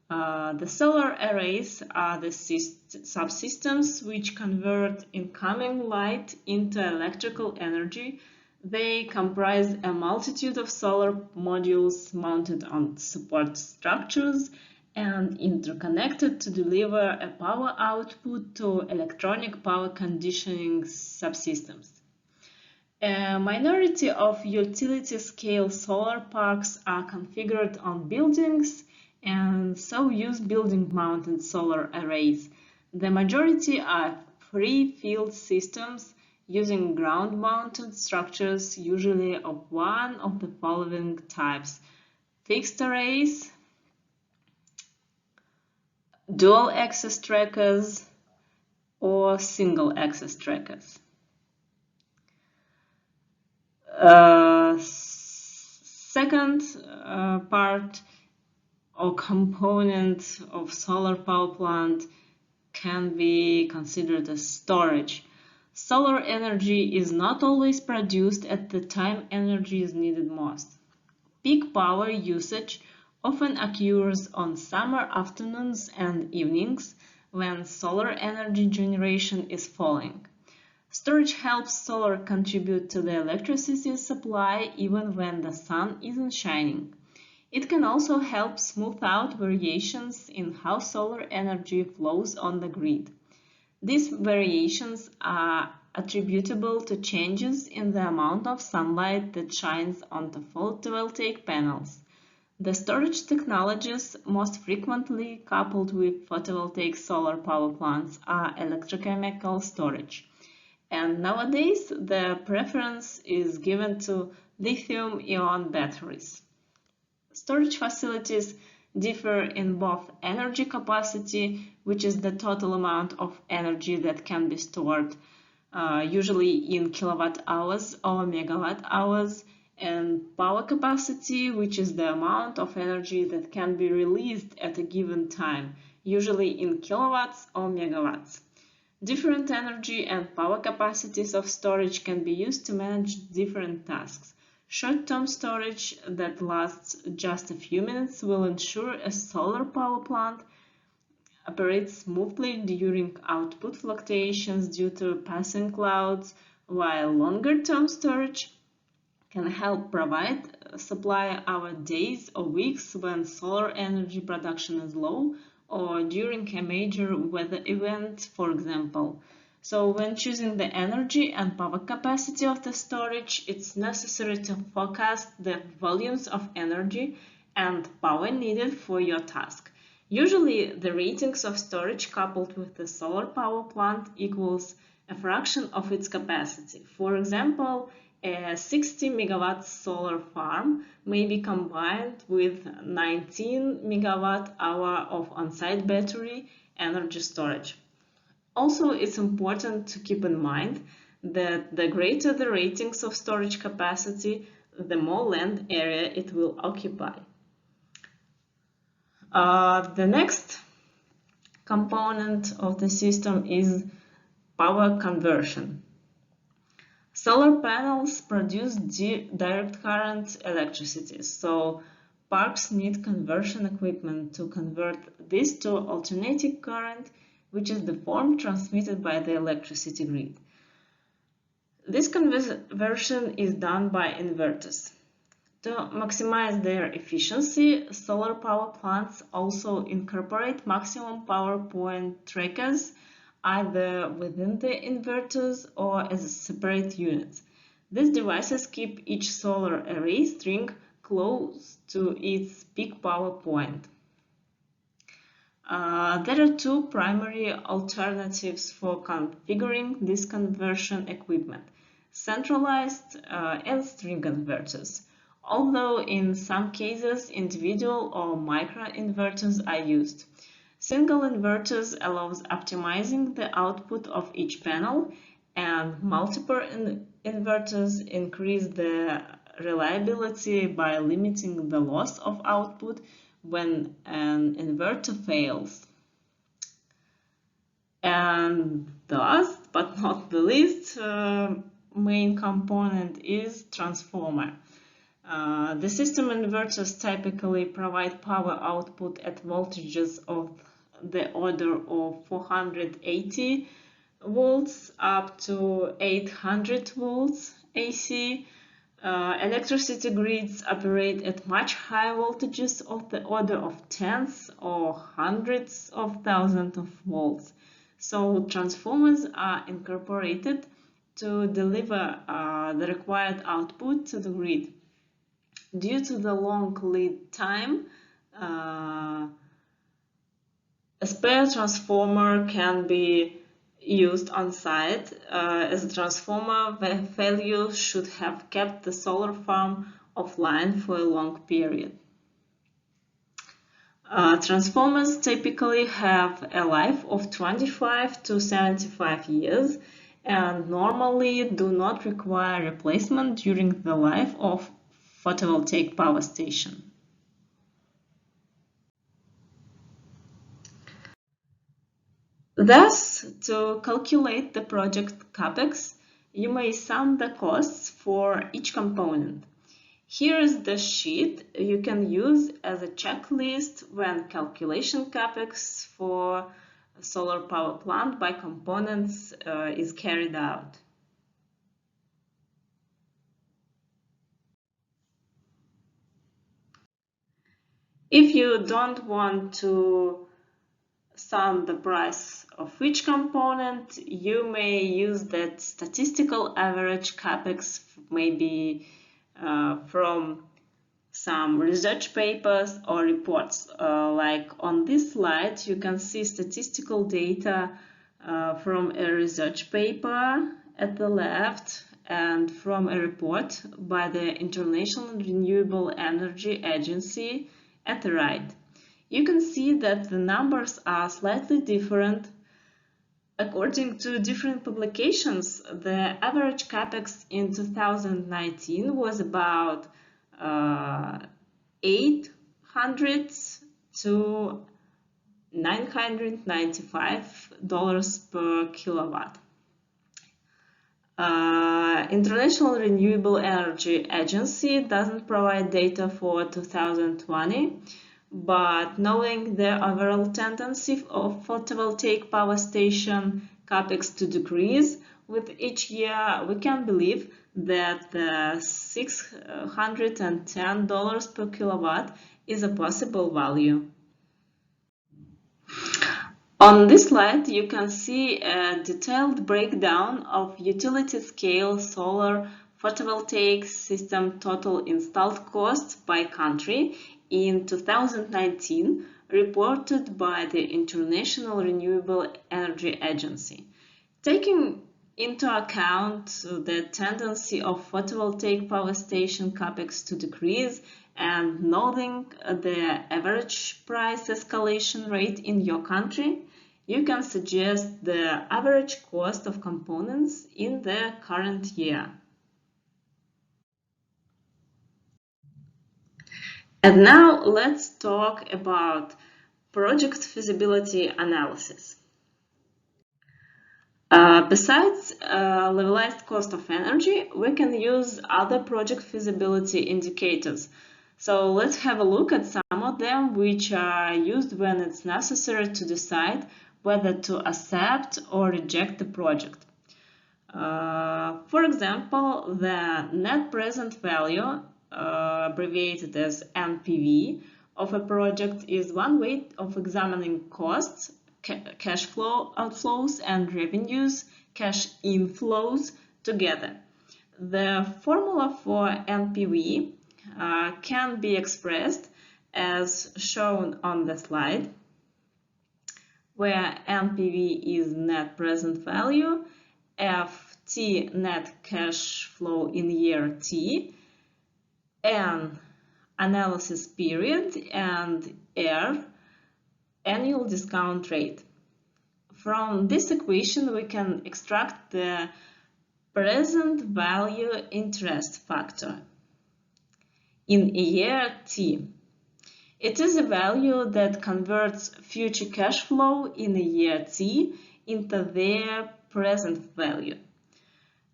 A: the solar arrays are the subsystems which convert incoming light into electrical energy. They comprise a multitude of solar modules mounted on support structures and interconnected to deliver a power output to electronic power conditioning subsystems. A minority of utility-scale solar parks are configured on buildings and so use building-mounted solar arrays. The majority are free-field systems using ground-mounted structures, usually of one of the following types: fixed arrays, dual-axis trackers, or single-axis trackers. Second part or component of solar power plant can be considered as storage. Solar energy is not always produced at the time energy is needed most. Peak power usage often occurs on summer afternoons and evenings when solar energy generation is falling. Storage helps solar contribute to the electricity supply even when the sun isn't shining. It can also help smooth out variations in how solar energy flows on the grid. These variations are attributable to changes in the amount of sunlight that shines onto photovoltaic panels. The storage technologies most frequently coupled with photovoltaic solar power plants are electrochemical storage. And nowadays, the preference is given to lithium-ion batteries. Storage facilities differ in both energy capacity, which is the total amount of energy that can be stored, usually in kilowatt hours or megawatt hours, and power capacity, which is the amount of energy that can be released at a given time, usually in kilowatts or megawatts. Different energy and power capacities of storage can be used to manage different tasks. Short-term storage that lasts just a few minutes will ensure a solar power plant operates smoothly during output fluctuations due to passing clouds, while longer-term storage can help provide supply our days or weeks when solar energy production is low or during a major weather event, for example. So when choosing the energy and power capacity of the storage, it's necessary to forecast the volumes of energy and power needed for your task. Usually, the ratings of storage coupled with the solar power plant equals a fraction of its capacity. For example, a 60 megawatt solar farm may be combined with 19 megawatt hour of on-site battery energy storage. Also, it's important to keep in mind that the greater the ratings of storage capacity, the more land area it will occupy. The next component of the system is power conversion. Solar panels produce direct current electricity, so parks need conversion equipment to convert this to alternating current, which is the form transmitted by the electricity grid. This conversion is done by inverters. To maximize their efficiency, solar power plants also incorporate maximum power point trackers either within the inverters or as separate units. These devices keep each solar array string close to its peak power point. There are two primary alternatives for configuring this conversion equipment: centralized and string inverters, although in some cases individual or microinverters are used. Single inverters allows optimizing the output of each panel, and multiple inverters increase the reliability by limiting the loss of output when an inverter fails. And the last but not the least main component is transformer. The system inverters typically provide power output at voltages of the order of 480 volts up to 800 volts AC. Electricity grids operate at much higher voltages of the order of tens or hundreds of thousands of volts. So transformers are incorporated to deliver the required output to the grid. Due to the long lead time, a spare transformer can be used on site, as a transformer failure should have kept the solar farm offline for a long period. Transformers typically have a life of 25 to 75 years and normally do not require replacement during the life of photovoltaic power station. Thus, to calculate the project CAPEX, you may sum the costs for each component. Here is the sheet you can use as a checklist when calculation CAPEX for a solar power plant by components is carried out. If you don't want to sum the price of each component, you may use that statistical average CAPEX, maybe from some research papers or reports. Like on this slide, you can see statistical data from a research paper at the left and from a report by the International Renewable Energy Agency at the right. You can see that the numbers are slightly different. According to different publications, the average CAPEX in 2019 was about $800 to $995 per kilowatt. International Renewable Energy Agency doesn't provide data for 2020, but knowing the overall tendency of photovoltaic power station CAPEX to decrease with each year, we can believe that $610 per kilowatt is a possible value. On this slide, you can see a detailed breakdown of utility-scale solar photovoltaic system total installed costs by country in 2019, reported by the International Renewable Energy Agency. Taking into account the tendency of photovoltaic power station CAPEX to decrease and noting the average price escalation rate in your country, you can suggest the average cost of components in the current year. And now let's talk about project feasibility analysis. Besides levelized cost of energy, we can use other project feasibility indicators. So let's have a look at some of them which are used when it's necessary to decide whether to accept or reject the project. For example, the net present value abbreviated as NPV, of a project is one way of examining costs, cash flow outflows, and revenues, cash inflows together. The formula for NPV can be expressed as shown on the slide, where NPV is net present value, FT net cash flow in year T, N analysis period, and R annual discount rate. From this equation we can extract the present value interest factor in year T. It is a value that converts future cash flow in a year T into their present value.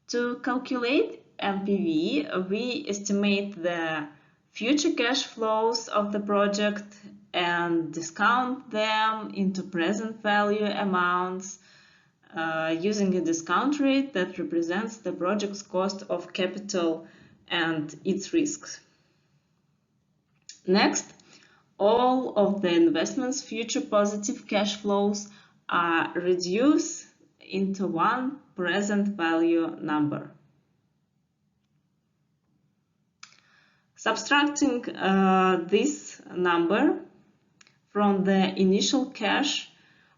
A: To calculate NPV, we estimate the future cash flows of the project and discount them into present value amounts using a discount rate that represents the project's cost of capital and its risks. Next, all of the investment's future positive cash flows are reduced into one present value number. Subtracting this number from the initial cash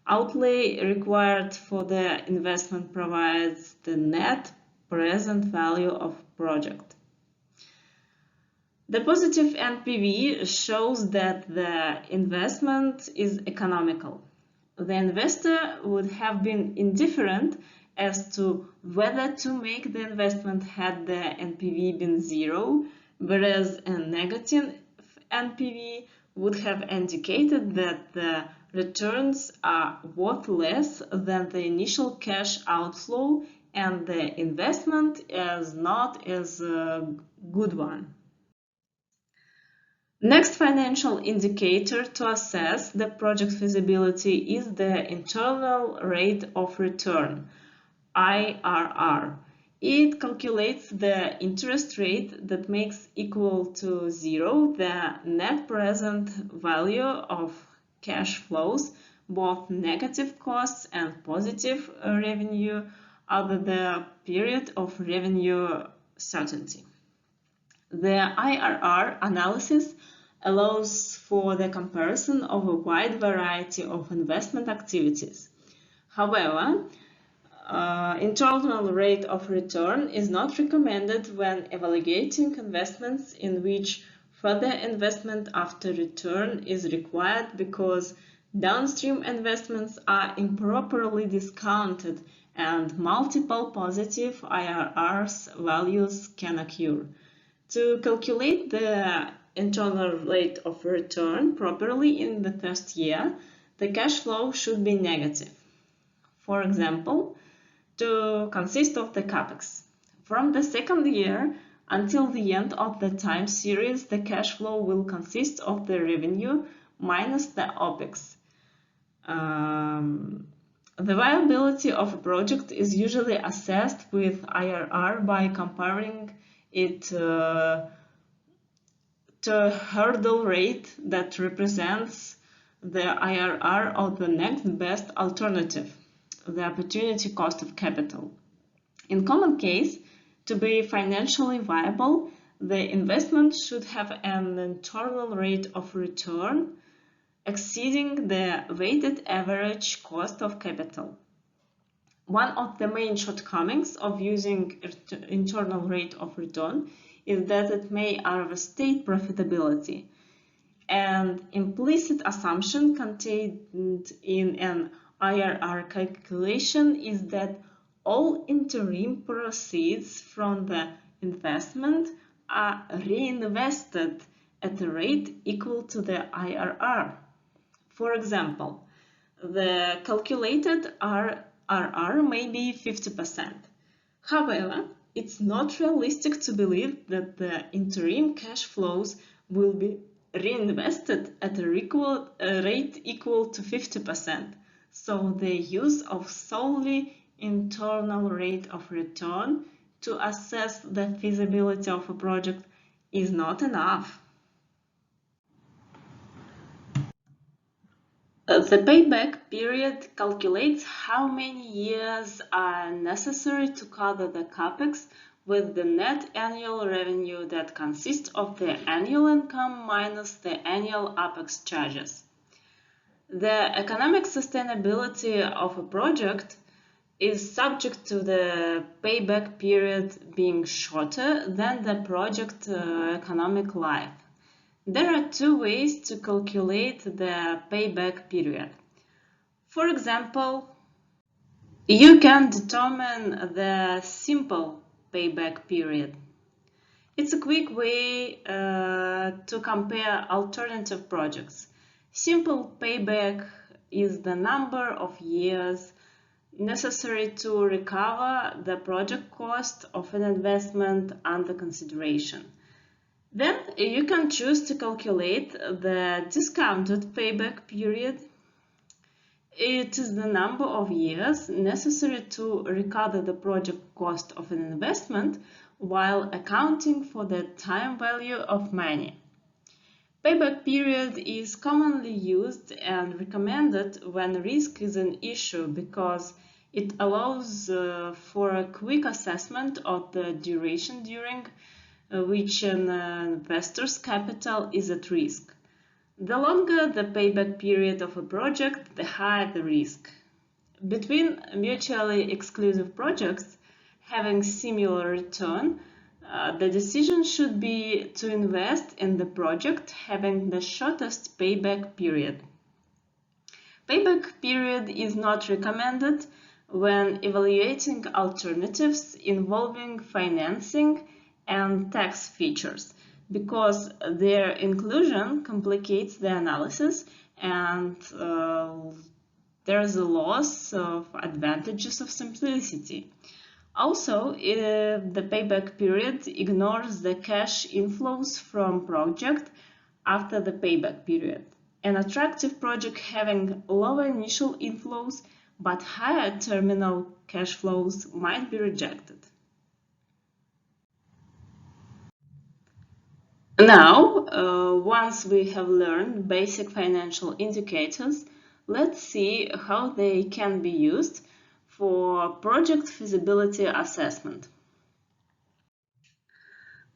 A: outlay required for the investment provides the net present value of project. The positive NPV shows that the investment is economical. The investor would have been indifferent as to whether to make the investment had the NPV been zero, whereas a negative NPV would have indicated that the returns are worth less than the initial cash outflow and the investment is not as a good one. Next financial indicator to assess the project feasibility is the internal rate of return, IRR. It calculates the interest rate that makes equal to zero the net present value of cash flows, both negative costs and positive revenue, over the period of revenue certainty. The IRR analysis allows for the comparison of a wide variety of investment activities. However, internal rate of return is not recommended when evaluating investments in which further investment after return is required because downstream investments are improperly discounted and multiple positive IRRs values can occur. To calculate the internal rate of return properly in the first year, the cash flow should be negative. For example, to consist of the capex. From the second year until the end of the time series, the cash flow will consist of the revenue minus the OPEX. The viability of a project is usually assessed with IRR by comparing it to a hurdle rate that represents the IRR of the next best alternative, the opportunity cost of capital. In common case, to be financially viable, the investment should have an internal rate of return exceeding the weighted average cost of capital. One of the main shortcomings of using internal rate of return is that it may overstate profitability. An implicit assumption contained in an IRR calculation is that all interim proceeds from the investment are reinvested at a rate equal to the IRR. For example, the calculated IRR may be 50%. However, it's not realistic to believe that the interim cash flows will be reinvested at a rate equal to 50%. So the use of solely internal rate of return to assess the feasibility of a project is not enough. The payback period calculates how many years are necessary to cover the capex with the net annual revenue that consists of the annual income minus the annual apex charges. The economic sustainability of a project is subject to the payback period being shorter than the project economic life. There are two ways to calculate the payback period. For example, you can determine the simple payback period. It's a quick way to compare alternative projects. Simple payback is the number of years necessary to recover the project cost of an investment under consideration. Then you can choose to calculate the discounted payback period. It is the number of years necessary to recover the project cost of an investment while accounting for the time value of money. Payback period is commonly used and recommended when risk is an issue because it allows for a quick assessment of the duration during which an investor's capital is at risk. The longer the payback period of a project, the higher the risk. Between mutually exclusive projects having similar return, the decision should be to invest in the project having the shortest payback period. Payback period is not recommended when evaluating alternatives involving financing and tax features because their inclusion complicates the analysis and there is a loss of advantages of simplicity. Also, the payback period ignores the cash inflows from project after the payback period. An attractive project having lower initial inflows but higher terminal cash flows might be rejected. Now, once we have learned basic financial indicators, let's see how they can be used for project feasibility assessment.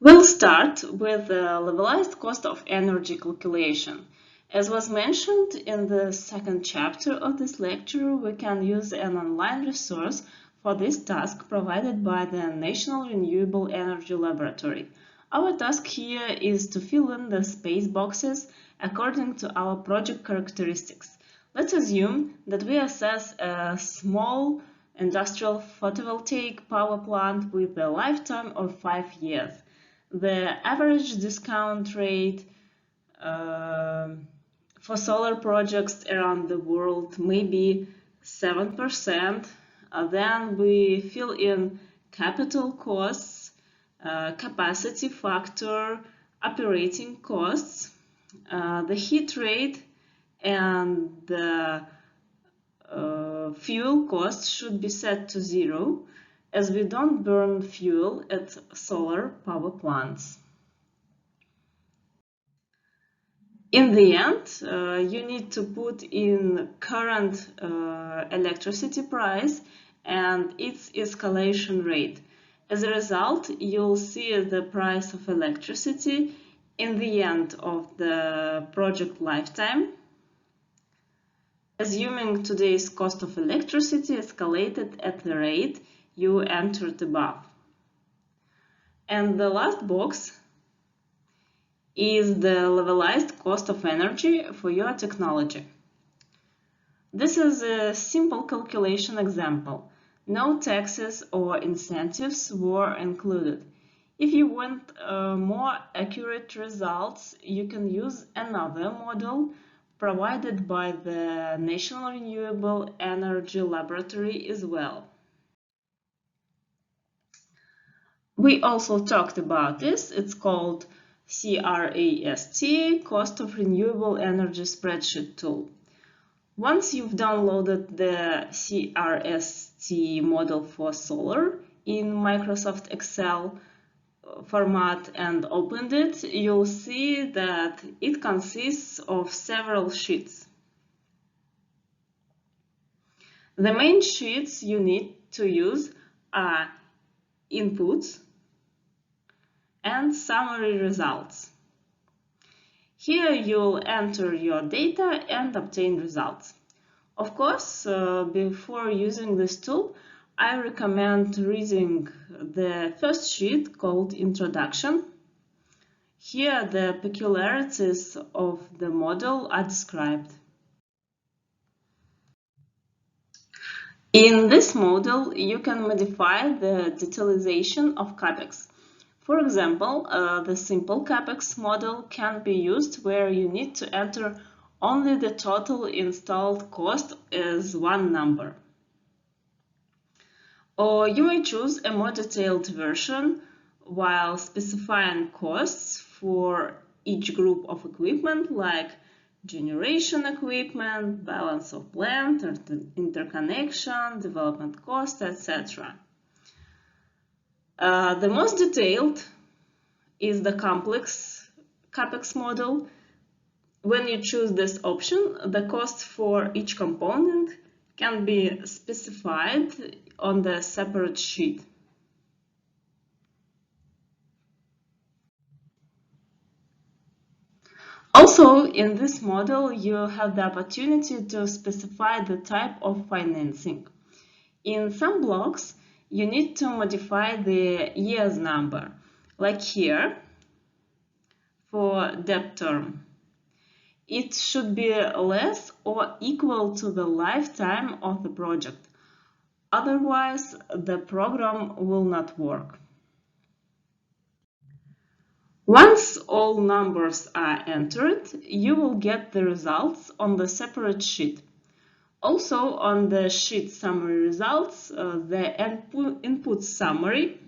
A: We'll start with the levelized cost of energy calculation. As was mentioned in the second chapter of this lecture, we can use an online resource for this task provided by the National Renewable Energy Laboratory. Our task here is to fill in the space boxes according to our project characteristics. Let's assume that we assess a small industrial photovoltaic power plant with a lifetime of 5 years. The average discount rate for solar projects around the world may be 7%. Then we fill in capital costs, capacity factor, operating costs, the heat rate, and the fuel cost should be set to 0 as we don't burn fuel at solar power plants. In the end, you need to put in current electricity price and its escalation rate. As a result, you'll see the price of electricity in the end of the project lifetime, assuming today's cost of electricity escalated at the rate you entered above. And the last box is the levelized cost of energy for your technology. This is a simple calculation example. No taxes or incentives were included. If you want more accurate results, you can use another model provided by the National Renewable Energy Laboratory as well. We also talked about this. It's called CRAST, Cost of Renewable Energy Spreadsheet Tool. Once you've downloaded the CRST model for solar in Microsoft Excel, format and opened it, you'll see that it consists of several sheets. The main sheets you need to use are inputs and summary results. Here you'll enter your data and obtain results. Of course, before using this tool, I recommend reading the first sheet called Introduction. Here the peculiarities of the model are described. In this model, you can modify the detailization of CAPEX. For example, the simple CAPEX model can be used where you need to enter only the total installed cost as one number. Or you may choose a more detailed version while specifying costs for each group of equipment like generation equipment, balance of plant, interconnection, development cost, etc. The most detailed is the complex CAPEX model. When you choose this option, the cost for each component can be specified on the separate sheet. Also, in this model, you have the opportunity to specify the type of financing. In some blocks, you need to modify the year's number, like here, for debt term. It should be less or equal to the lifetime of the project. Otherwise, the program will not work. Once all numbers are entered, you will get the results on the separate sheet. Also, on the sheet summary results, the input summary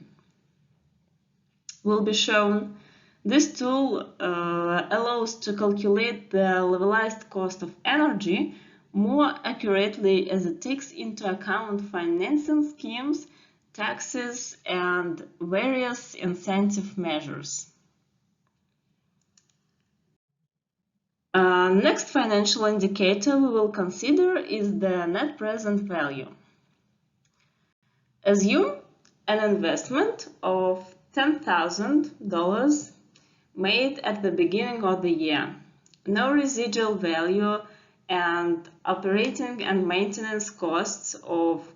A: will be shown. This tool allows to calculate the levelized cost of energy more accurately as it takes into account financing schemes, taxes, and various incentive measures. Next financial indicator we will consider is the net present value. Assume an investment of $10,000 made at the beginning of the year, no residual value, and operating and maintenance costs of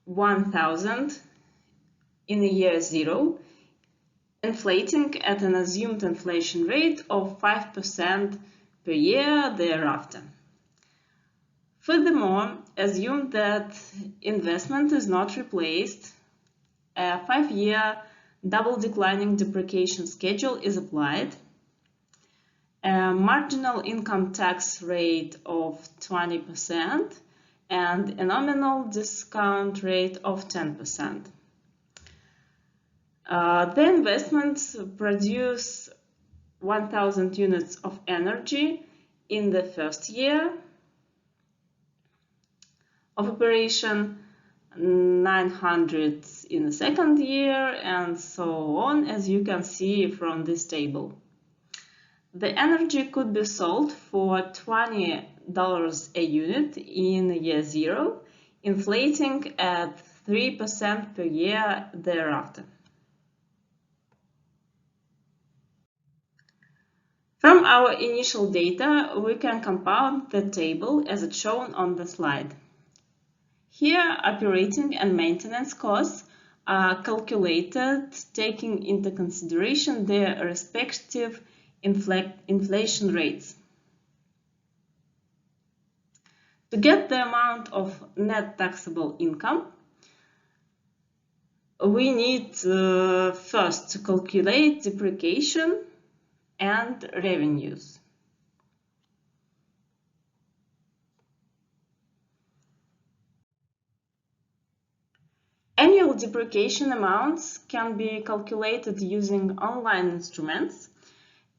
A: $1,000 in the year 0, inflating at an assumed inflation rate of 5% per year thereafter. Furthermore, assume that investment is not replaced, a 5-year double declining depreciation schedule is applied, a marginal income tax rate of 20%, and a nominal discount rate of 10%. The investments produce 1,000 units of energy in the first year of operation, 900 in the second year, and so on, as you can see from this table. The energy could be sold for $20 a unit in year 0, inflating at 3% per year thereafter. From our initial data, we can compound the table as it's shown on the slide. Here, operating and maintenance costs are calculated taking into consideration their respective inflation rates. To get the amount of net taxable income, we need first to calculate depreciation and revenues. Annual depreciation amounts can be calculated using online instruments.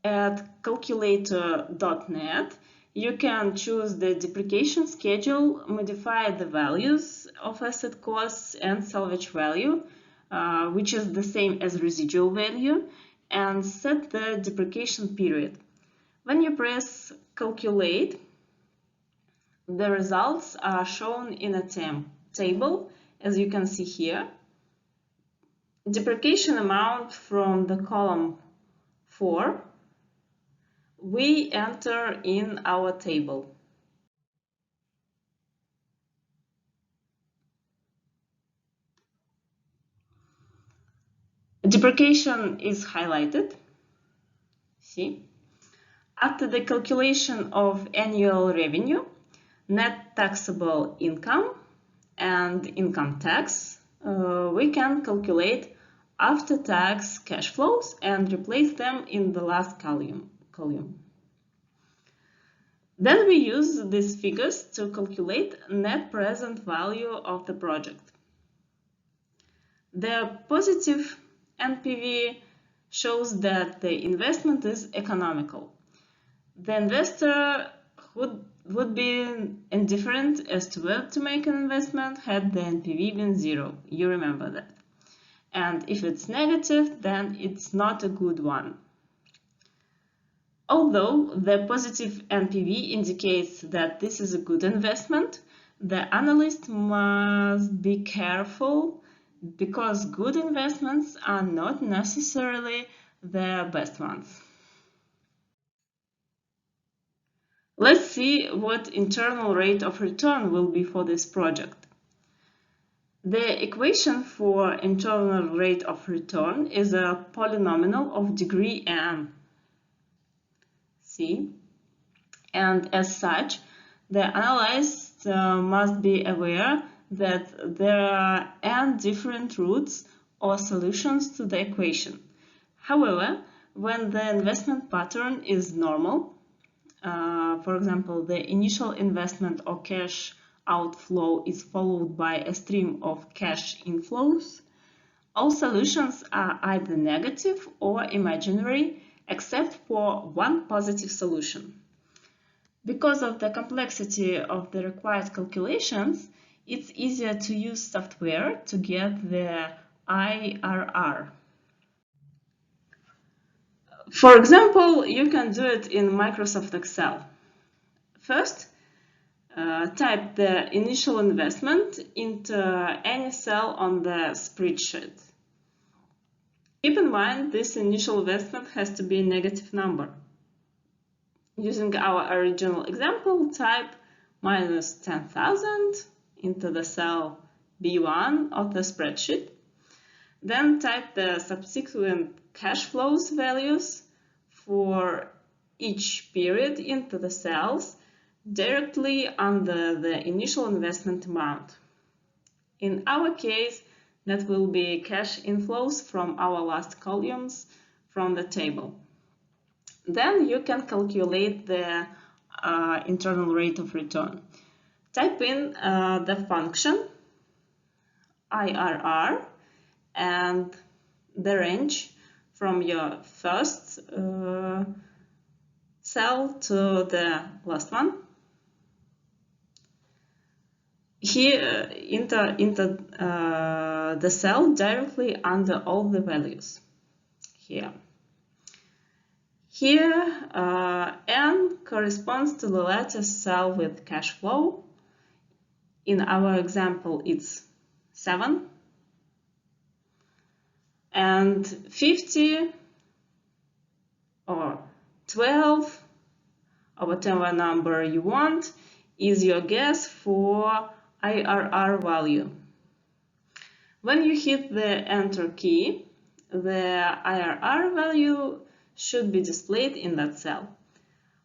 A: At calculator.net, you can choose the depreciation schedule, modify the values of asset costs and salvage value, which is the same as residual value, and set the depreciation period. When you press calculate, the results are shown in a table, as you can see here. Depreciation amount from the column 4 we enter in our table. Depreciation is highlighted. See? After the calculation of annual revenue, net taxable income, and income tax, we can calculate after-tax cash flows and replace them in the last column. Then we use these figures to calculate net present value of the project. The positive NPV shows that the investment is economical. The investor would be indifferent as to whether to make an investment had the NPV been 0. You remember that. And if it's negative, then it's not a good one. Although the positive NPV indicates that this is a good investment, the analyst must be careful because good investments are not necessarily the best ones. Let's see what internal rate of return will be for this project. The equation for internal rate of return is a polynomial of degree n. See? And as such, the analyst must be aware that there are n different routes or solutions to the equation. However, when the investment pattern is normal, for example, the initial investment or cash outflow is followed by a stream of cash inflows, all solutions are either negative or imaginary, except for one positive solution. Because of the complexity of the required calculations, it's easier to use software to get the IRR. For example, you can do it in Microsoft Excel. First, type the initial investment into any cell on the spreadsheet. Keep in mind this initial investment has to be a negative number. Using our original example, type minus 10,000 into the cell B1 of the spreadsheet. Then type the subsequent cash flows values for each period into the cells directly under the initial investment amount. In our case, that will be cash inflows from our last columns from the table. Then you can calculate the internal rate of return. Type in the function IRR and the range from your first cell to the last one. Here, enter the cell directly under all the values. Here, N corresponds to the latest cell with cash flow. In our example, it's 7. And 50 or 12 or whatever number you want is your guess for IRR value. When you hit the Enter key, the IRR value should be displayed in that cell.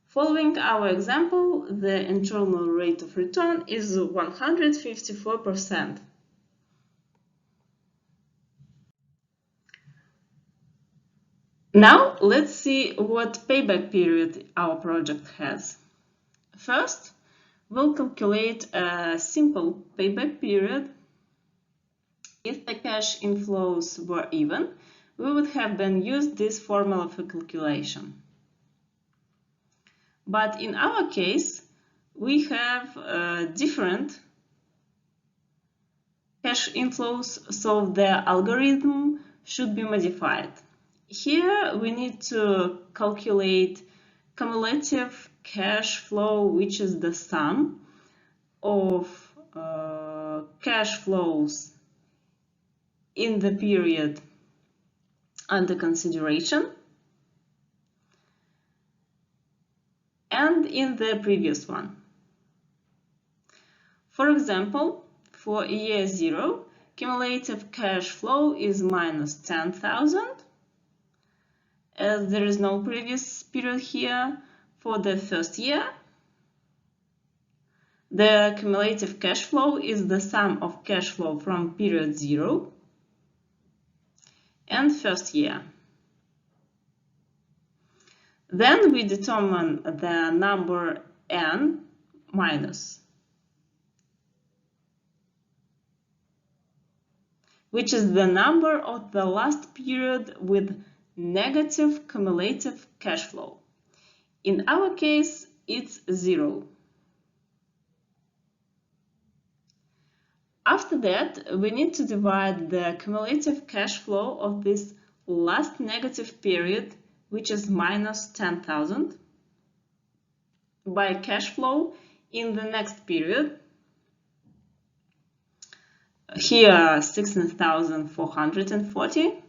A: Following our example, the internal rate of return is 154%. Now let's see what payback period our project has. First, we'll calculate a simple payback period. If the cash inflows were even, we would have then used this formula for calculation. But in our case, we have different
B: cash inflows, so the algorithm should be modified. Here we need to calculate cumulative cash flow, which is the sum of cash flows in the period under consideration and in the previous one. For example, for year 0, cumulative cash flow is minus 10,000, as there is no previous period here. For the first year, the cumulative cash flow is the sum of cash flow from period 0 and first year. Then we determine the number n minus, which is the number of the last period with negative cumulative cash flow. In our case, it's 0. After that, we need to divide the cumulative cash flow of this last negative period, which is minus 10,000, by cash flow in the next period. Here 16,440.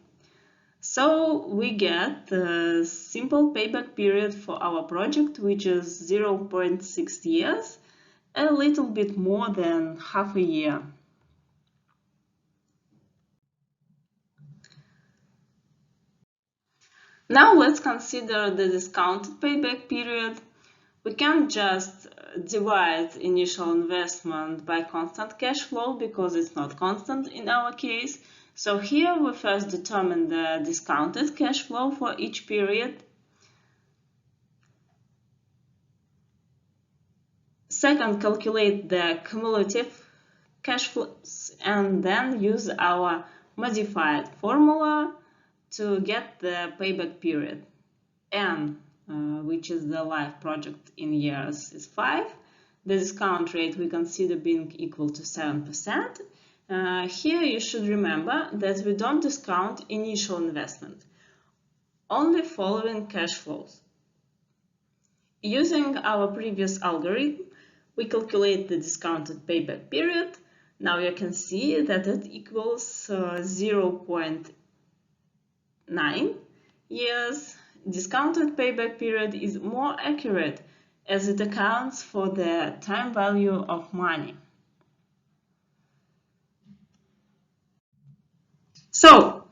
B: So we get the simple payback period for our project, which is 0.6 years, a little bit more than half a year. Now let's consider the discounted payback period. We can just divide initial investment by constant cash flow because it's not constant in our case. So here we first determine the discounted cash flow for each period. Second, calculate the cumulative cash flows and then use our modified formula to get the payback period. N, which is the life project in years, is 5. The discount rate we consider being equal to 7%. Here you should remember that we don't discount initial investment, only following cash flows. Using our previous algorithm, we calculate the discounted payback period. Now you can see that it equals 0.9 years. Discounted payback period is more accurate as it accounts for the time value of money. So,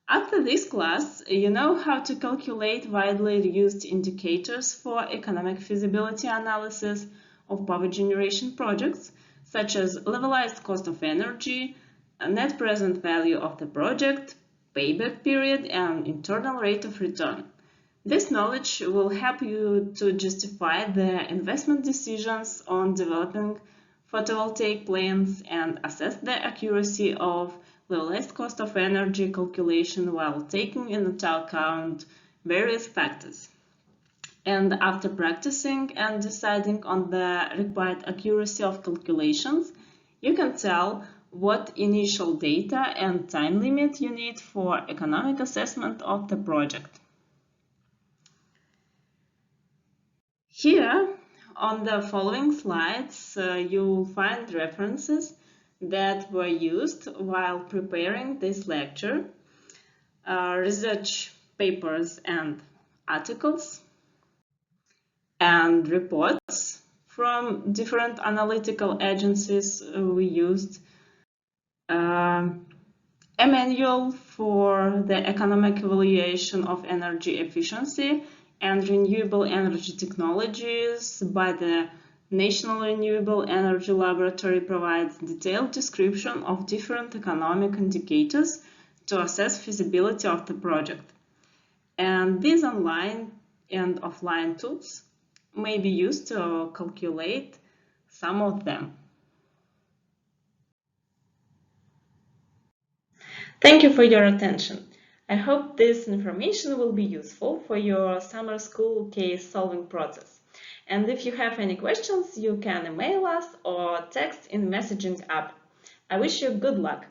B: after this class, you know how to calculate widely used indicators for economic feasibility analysis of power generation projects, such as levelized cost of energy, net present value of the project, payback period, and internal rate of return. This knowledge will help you to justify the investment decisions on developing photovoltaic plants and assess the accuracy of levelized cost of energy calculation while taking into account various factors. And after practicing and deciding on the required accuracy of calculations, you can tell what initial data and time limit you need for economic assessment of the project. Here, on the following slides, you'll find references that were used while preparing this lecture, research papers and articles, and reports from different analytical agencies we used, a manual for the economic evaluation of energy efficiency and renewable energy technologies by the National Renewable Energy Laboratory provides detailed description of different economic indicators to assess feasibility of the project. And these online and offline tools may be used to calculate some of them. Thank you for your attention. I hope this information will be useful for your summer school case solving process. And if you have any questions, you can email us or text in messaging app.
A: I wish you good luck.